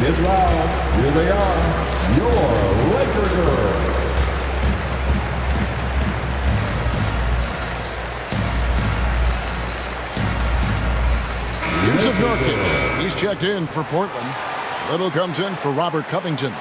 Get loud. Here they are. Your Laker girls. Yusuf Nurkic. He's checked in for Portland. Little comes in for Robert Covington.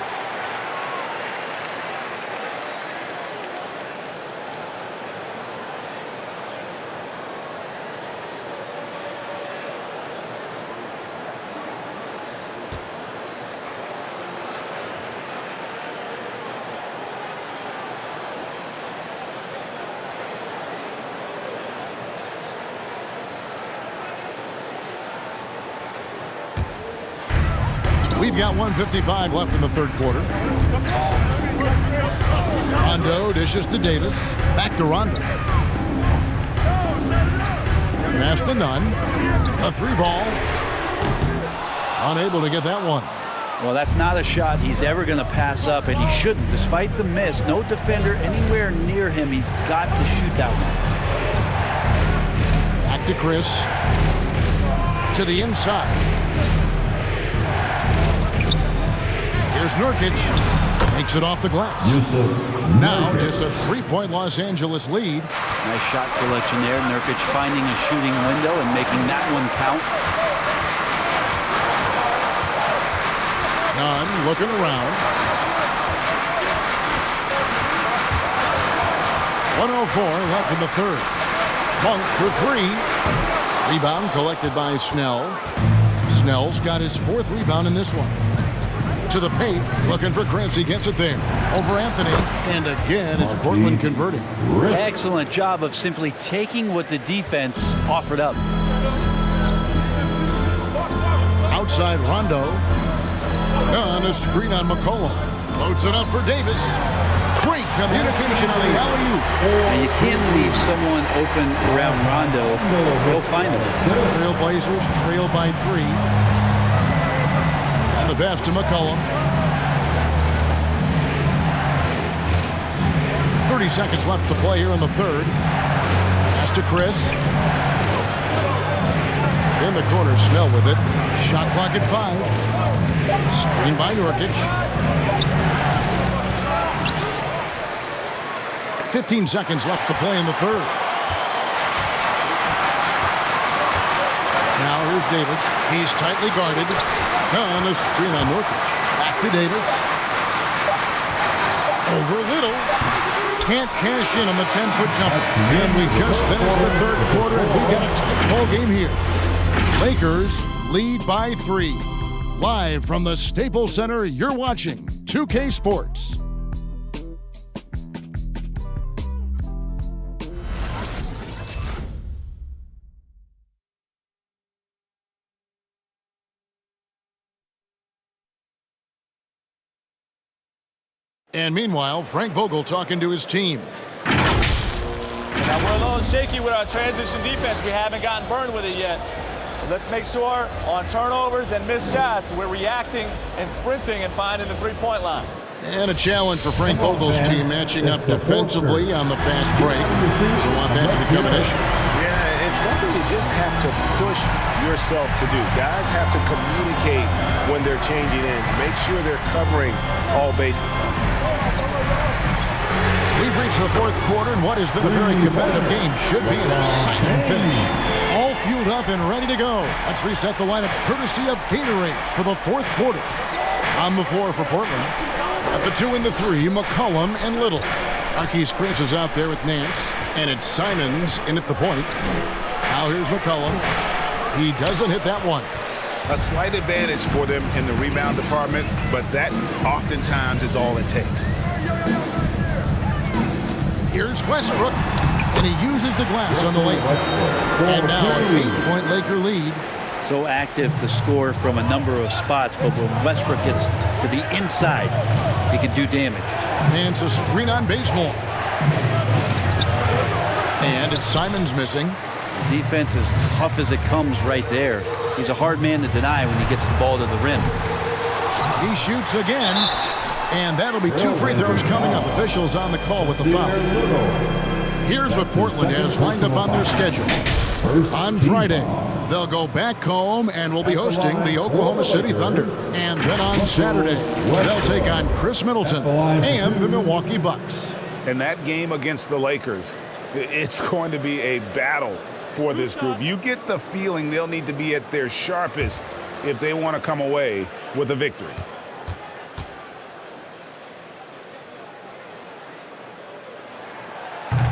We've got 1:55 left in the third quarter. Rondo dishes to Davis. Back to Rondo. Pass to Nunn. A three ball. Unable to get that one. Well, that's not a shot he's ever going to pass up, and he shouldn't. Despite the miss, no defender anywhere near him. He's got to shoot that one. Back to Chris. To the inside. Here's Nurkic. Makes it off the glass. Now just a three-point Los Angeles lead. Nice shot selection there. Nurkic finding a shooting window and making that one count. Nunn looking around. 1:04 left in the third. Monk for three. Rebound collected by Snell. Snell's got his fourth rebound in this one. To the paint, looking for Chris. He gets it there. Over Anthony. And again, it's Portland converting. Excellent job of simply taking what the defense offered up. Outside Rondo. Nunn, a screen on McCollum. Loads it up for Davis. Great communication on the alley-oop. And you can't leave someone open around Rondo. Go find him. Trailblazers trail by three. And the pass to McCollum. 30 seconds left to play here in the third. Pass to Chris. In the corner, Snell with it. Shot clock at 5. Screen by Nurkic. 15 seconds left to play in the third. Now here's Davis. He's tightly guarded. On a screen on Nurkic. Back to Davis. Over Little. Can't cash in on the 10-foot jumper. And we just finished the third quarter, and we've got a tight ball game here. Lakers lead by 3. Live from the Staples Center, you're watching 2K Sports. And meanwhile, Frank Vogel talking to his team. Now we're a little shaky with our transition defense. We haven't gotten burned with it yet. Let's make sure on turnovers and missed shots, we're reacting and sprinting and finding the three-point line. And a challenge for Frank Vogel's team, matching up defensively on the fast break. So want that to become an issue. Yeah, it's something you just have to push yourself to do. Guys have to communicate when they're changing ends. Make sure they're covering all bases. We've reached the fourth quarter, and what has been a very competitive game should be an exciting finish. All fueled up and ready to go. Let's reset the lineups courtesy of Gatorade for the fourth quarter. On the floor for Portland. At the 2 and the 3, McCollum and Little. Marquise Chris is out there with Nance, and it's Simons in at the point. Now here's McCollum. He doesn't hit that one. A slight advantage for them in the rebound department, but that oftentimes is all it takes. Here's Westbrook, and he uses the glass on the layup. And now an 8-point Laker lead. So active to score from a number of spots, but when Westbrook gets to the inside, he can do damage. And it's a screen on Bazemore. And it's Simons missing. Defense as tough as it comes right there. He's a hard man to deny when he gets the ball to the rim. He shoots again. And that'll be 2 free throws coming up. Officials on the call with the foul. Here's what Portland has lined up on their schedule. On Friday, they'll go back home and will be hosting the Oklahoma City Thunder. And then on Saturday, they'll take on Chris Middleton and the Milwaukee Bucks. And that game against the Lakers, it's going to be a battle for this group. You get the feeling they'll need to be at their sharpest if they want to come away with a victory.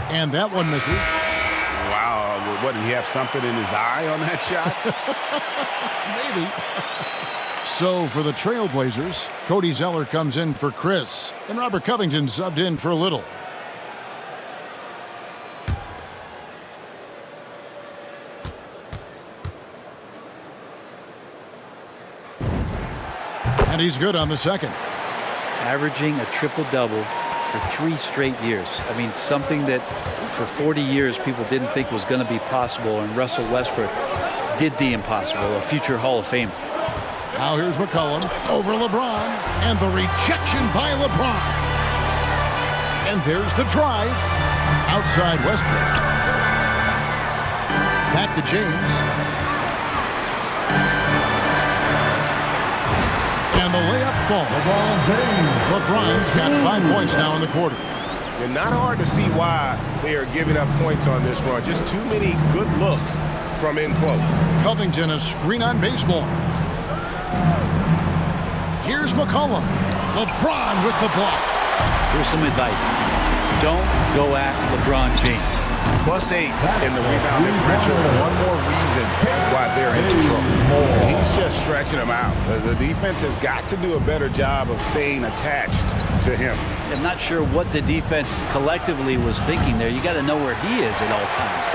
And that one misses. Wow, what, did he have something in his eye on that shot? Maybe. So for the Trailblazers, Cody Zeller comes in for Chris, and Robert Covington subbed in for Little. And he's good on the second. Averaging a triple-double for 3 straight years. I mean, something that for 40 years people didn't think was going to be possible, and Russell Westbrook did the impossible, a future Hall of Famer. Now here's McCollum over LeBron, and the rejection by LeBron. And there's the drive outside Westbrook. Back to James. And the layup falls. LeBron's got 5 points now in the quarter. And not hard to see why they are giving up points on this run. Just too many good looks from in close. Covington, a screen on baseball. Here's McCollum. LeBron with the block. Here's some advice. Don't go at LeBron James. +8 in the rebound differential. One more reason why they're into trouble. He's just stretching them out. The defense has got to do a better job of staying attached to him. I'm not sure what the defense collectively was thinking there. You got to know where he is at all times.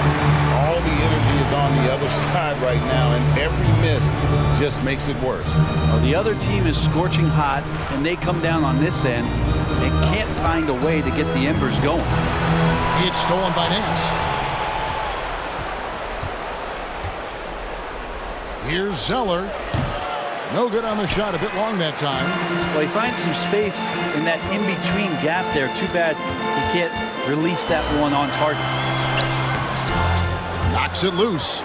All the energy is on the other side right now, and every miss just makes it worse. Well, the other team is scorching hot, and they come down on this end and can't find a way to get the embers going. It's stolen by Nance. Here's Zeller. No good on the shot, a bit long that time. Well, he finds some space in that in-between gap there. Too bad he can't release that one on target. Knocks it loose.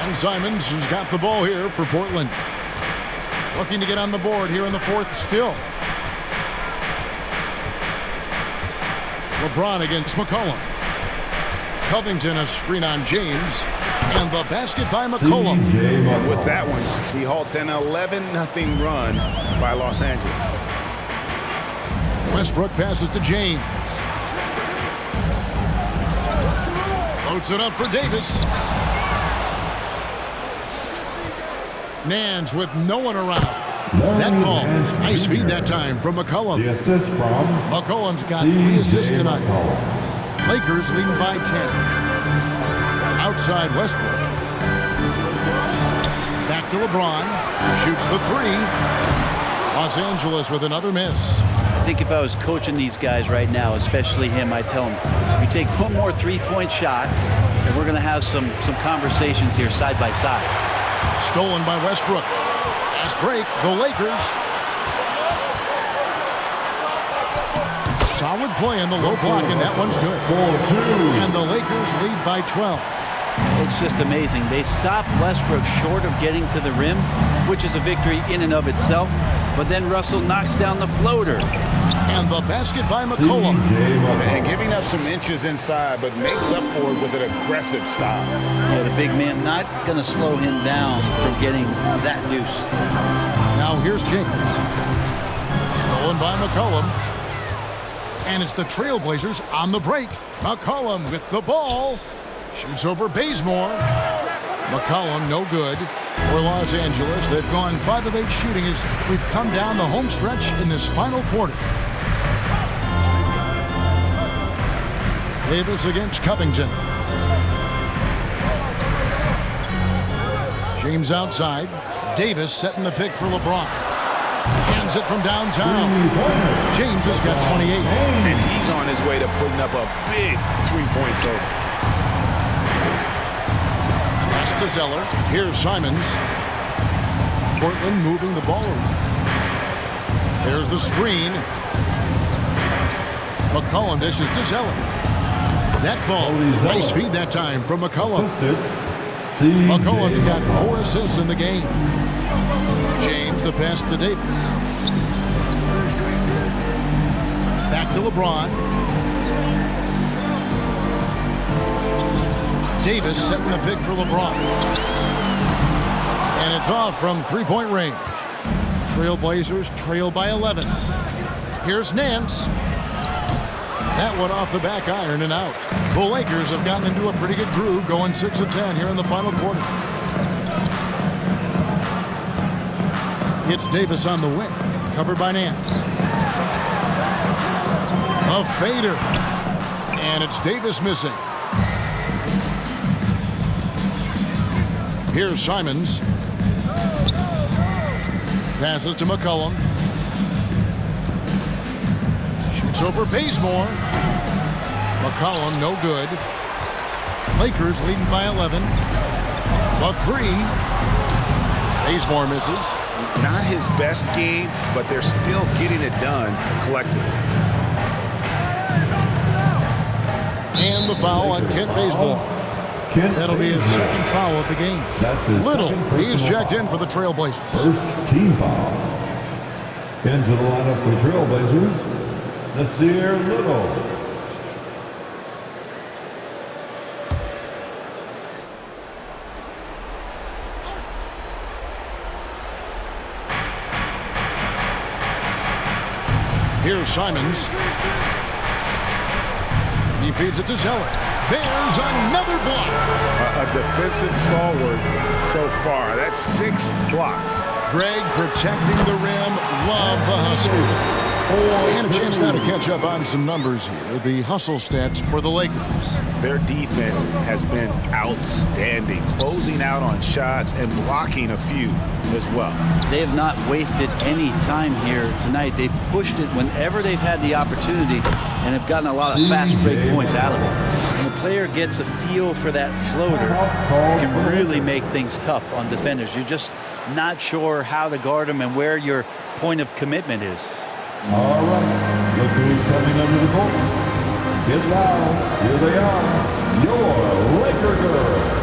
And Simons has got the ball here for Portland. Looking to get on the board here in the fourth still. LeBron against McCollum. Covington, a screen on James. And the basket by McCollum. With that one, he halts an 11-0 run by Los Angeles. Westbrook passes to James. Loads it up for Davis. Nance with no one around. That falls. Nice feed that time from McCollum. The assist from McCollum's got 3 assists tonight. Lakers leading by 10. Outside Westbrook. Back to LeBron. Shoots the 3. Los Angeles with another miss. I think if I was coaching these guys right now, especially him, I'd tell him, you take one more 3-point shot, and we're going to have some conversations here side by side. Stolen by Westbrook. Fast break, the Lakers. Solid play in the low block, and that one's good. And the Lakers lead by 12. It's just amazing. They stopped Westbrook short of getting to the rim, which is a victory in and of itself. But then Russell knocks down the floater. And the basket by McCollum. And giving up some inches inside, but makes up for it with an aggressive stop. Yeah, the big man not going to slow him down from getting that deuce. Now here's James. Stolen by McCollum. And it's the Trailblazers on the break. McCollum with the ball. Shoots over Bazemore. McCollum no good for Los Angeles. They've gone 5 of 8 shooting as we've come down the home stretch in this final quarter. Davis against Covington. James outside. Davis setting the pick for LeBron. Hands it from downtown. James has got 28. And he's on his way to putting up a big 3-point total. Pass to Zeller. Here's Simons. Portland moving the ball around. There's the screen. McCollum dishes to Zeller. That falls. Nice feed that time from McCollum. CJ McCollum's got 4 assists in the game. James the pass to Davis. Back to LeBron. Davis setting the pick for LeBron. And it's off from three-point range. Trailblazers trail by 11. Here's Nance. That one off the back iron and out. The Lakers have gotten into a pretty good groove, going 6 of 10 here in the final quarter. It's Davis on the wing, covered by Nance. A fader. And it's Davis missing. Here's Simons. Passes to McCollum. Shoots over Bazemore. McCollum, no good. Lakers leading by 11. A 3. Bazemore misses. Not his best game, but they're still getting it done collectively. And the foul on Kent Bazemore. That'll be his second foul of the game. Little, he's checked in for the Trailblazers. First team foul. Into the lineup for Trailblazers, Nasir Little. Here's Simons. He feeds it to Zeller. There's another block. A defensive stalwart so far. That's 6 blocks. Greg protecting the rim. Love the hustle. And a chance now to catch up on some numbers here. The hustle stats for the Lakers. Their defense has been outstanding, closing out on shots and blocking a few as well. They have not wasted any time here tonight. They've pushed it whenever they've had the opportunity and have gotten a lot of fast break points out of it. When the player gets a feel for that floater, it can really make things tough on defenders. You're just not sure how to guard them and where your point of commitment is. All right, look who's coming under the court. Get loud, here they are, your Laker girls.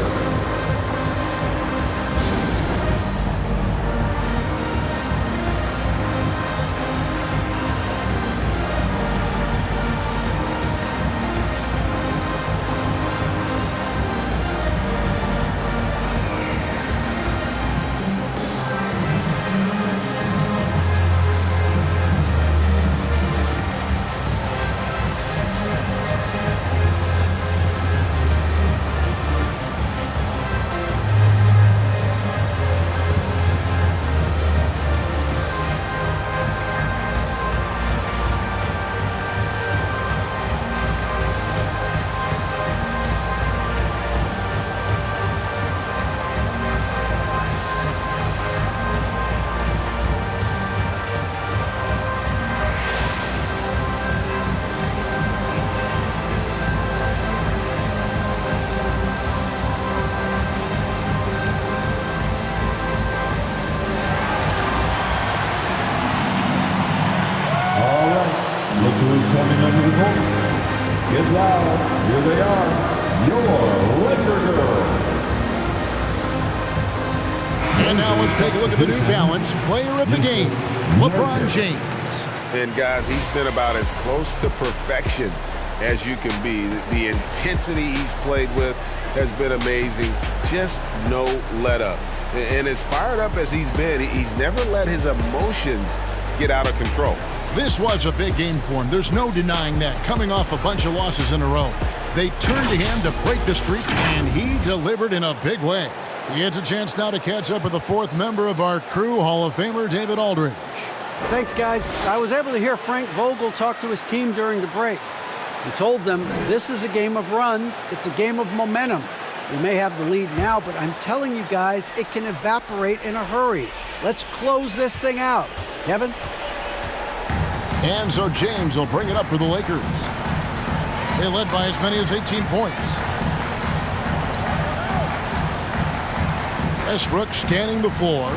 Get loud, here they are, your Laker girls. And now let's take a look at the New Balance player of the game, LeBron James. And guys, he's been about as close to perfection as you can be. The intensity he's played with has been amazing. Just no let up. And as fired up as he's been, he's never let his emotions get out of control. This was a big game for him. There's no denying that. Coming off a bunch of losses in a row, they turned to him to break the streak, and he delivered in a big way. He gets a chance now to catch up with the fourth member of our crew, Hall of Famer David Aldridge. Thanks, guys. I was able to hear Frank Vogel talk to his team during the break. He told them this is a game of runs. It's a game of momentum. We may have the lead now, but I'm telling you guys, it can evaporate in a hurry. Let's close this thing out. Kevin? And so James will bring it up for the Lakers. They led by as many as 18 points. Westbrook scanning the floor.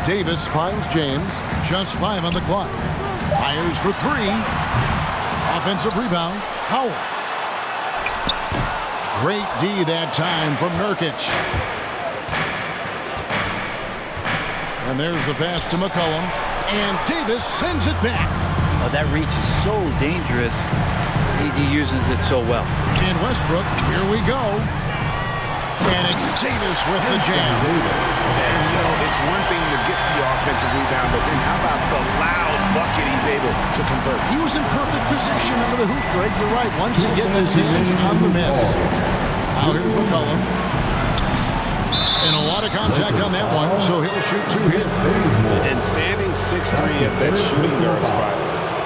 Davis finds James. Just 5 on the clock. Fires for 3. Offensive rebound, Howard. Great D that time from Nurkic. And there's the pass to McCollum. And Davis sends it back. Oh, that reach is so dangerous. AD uses it so well. And Westbrook, here we go. And it's Davis with the jam. And, you know, it's one thing to get the offensive rebound, but then how about the loud bucket he's able to convert? He was in perfect position under the hoop, Greg. You're right. Once he gets his hands on the miss. Now here's McCollum. And a lot of contact on that one, so he'll shoot 2 here. And standing 6'3" at that shooting guard spot.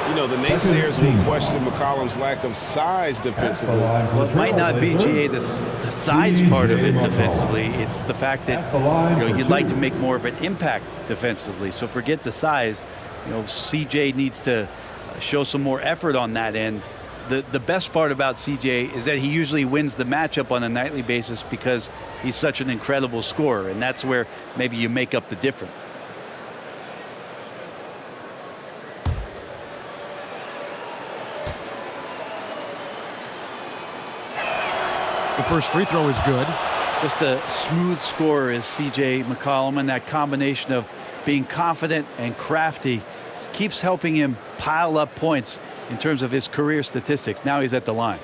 You know, the naysayers will question McCollum's lack of size defensively. Well, it might not be, GA, the size part of it defensively. It's the fact that, you know, you'd like to make more of an impact defensively. So forget the size. You know, CJ needs to show some more effort on that end. The best part about CJ is that he usually wins the matchup on a nightly basis because he's such an incredible scorer, and that's where maybe you make up the difference. The first free throw is good. Just a smooth scorer is CJ McCollum, and that combination of being confident and crafty keeps helping him pile up points in terms of his career statistics. Now he's at the line.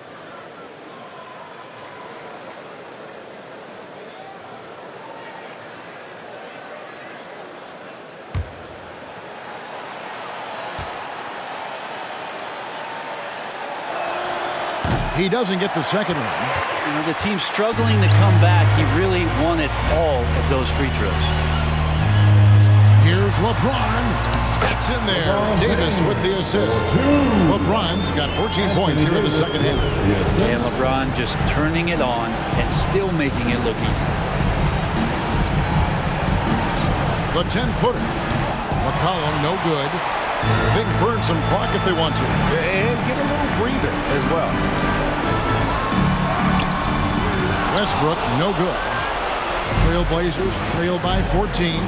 He doesn't get the second one. You know, the team's struggling to come back. He really wanted all of those free throws. Here's LeBron. It's in there. Davis with the assist. LeBron's got 14 points here in the second half. And LeBron just turning it on and still making it look easy. The 10-footer. McCollum, no good. They can burn some clock if they want to. And get a little breather as well. Westbrook, no good. Trailblazers trail by 14.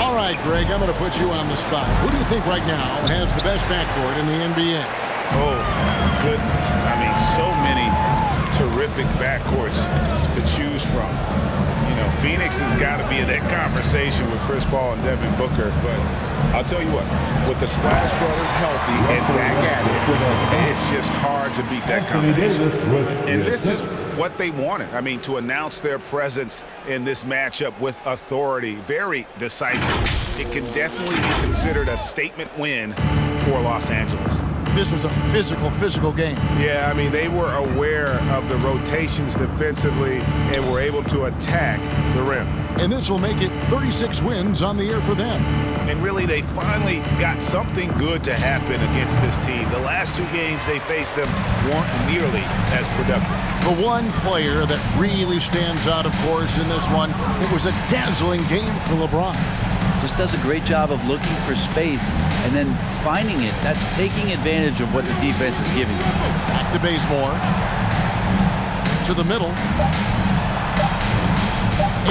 All right, Greg, I'm going to put you on the spot. Who do you think right now has the best backcourt in the NBA? Oh, goodness. I mean, so many terrific backcourts to choose from. You know, Phoenix has got to be in that conversation with Chris Paul and Devin Booker. But I'll tell you what, with the Splash Brothers healthy and back at it, it's just hard to beat that combination. And this is what they wanted. I mean, to announce their presence in this matchup with authority, very decisive. It can definitely be considered a statement win for Los Angeles. This was a physical game. Yeah, I mean, they were aware of the rotations defensively and were able to attack the rim. And this will make it 36 wins on the year for them. And really, they finally got something good to happen against this team. The last 2 games they faced them weren't nearly as productive. The one player that really stands out, of course, in this one, it was a dazzling game for LeBron. Just does a great job of looking for space and then finding it. That's taking advantage of what the defense is giving you. Back to Bazemore. To the middle.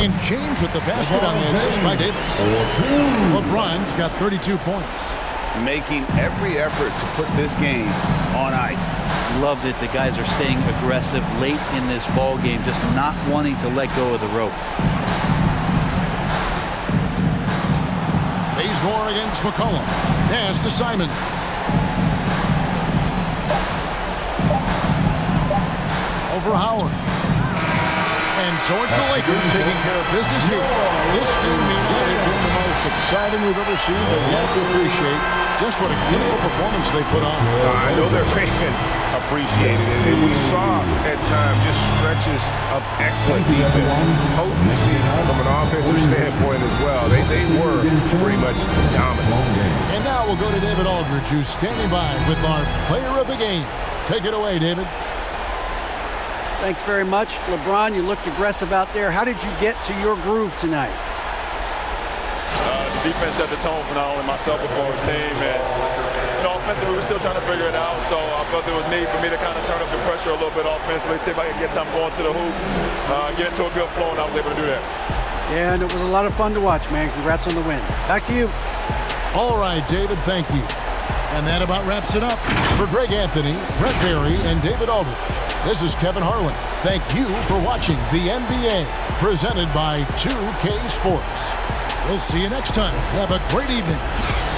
And James with the basket on the assist by Davis. LeBron's got 32 points. Making every effort to put this game on ice. Love that the guys are staying aggressive late in this ball game, just not wanting to let go of the rope. Bazemore against McCollum. Pass to Simon. Over Howard. And so it's the Lakers taking care of business here. This team may not have been the most exciting we've ever seen, but you have to appreciate just what a clinical performance they put on. I know their fans appreciated it, and we saw at times just stretches of excellent defense, potency from an offensive standpoint as well. They were pretty much dominant. And now we'll go to David Aldridge, who's standing by with our player of the game. Take it away, David. Thanks very much. LeBron, you looked aggressive out there. How did you get to your groove tonight? The defense set the tone for not only myself but for the team. And, you know, offensively, we're still trying to figure it out. So I felt there was need for me to kind of turn up the pressure a little bit offensively, see if I can get something going to the hoop, get into a good flow, and I was able to do that. Yeah, and it was a lot of fun to watch, man. Congrats on the win. Back to you. All right, David, thank you. And that about wraps it up. For Greg Anthony, Brett Barry, and David Aldridge, this is Kevin Harlan. Thank you for watching the NBA, presented by 2K Sports. We'll see you next time. Have a great evening.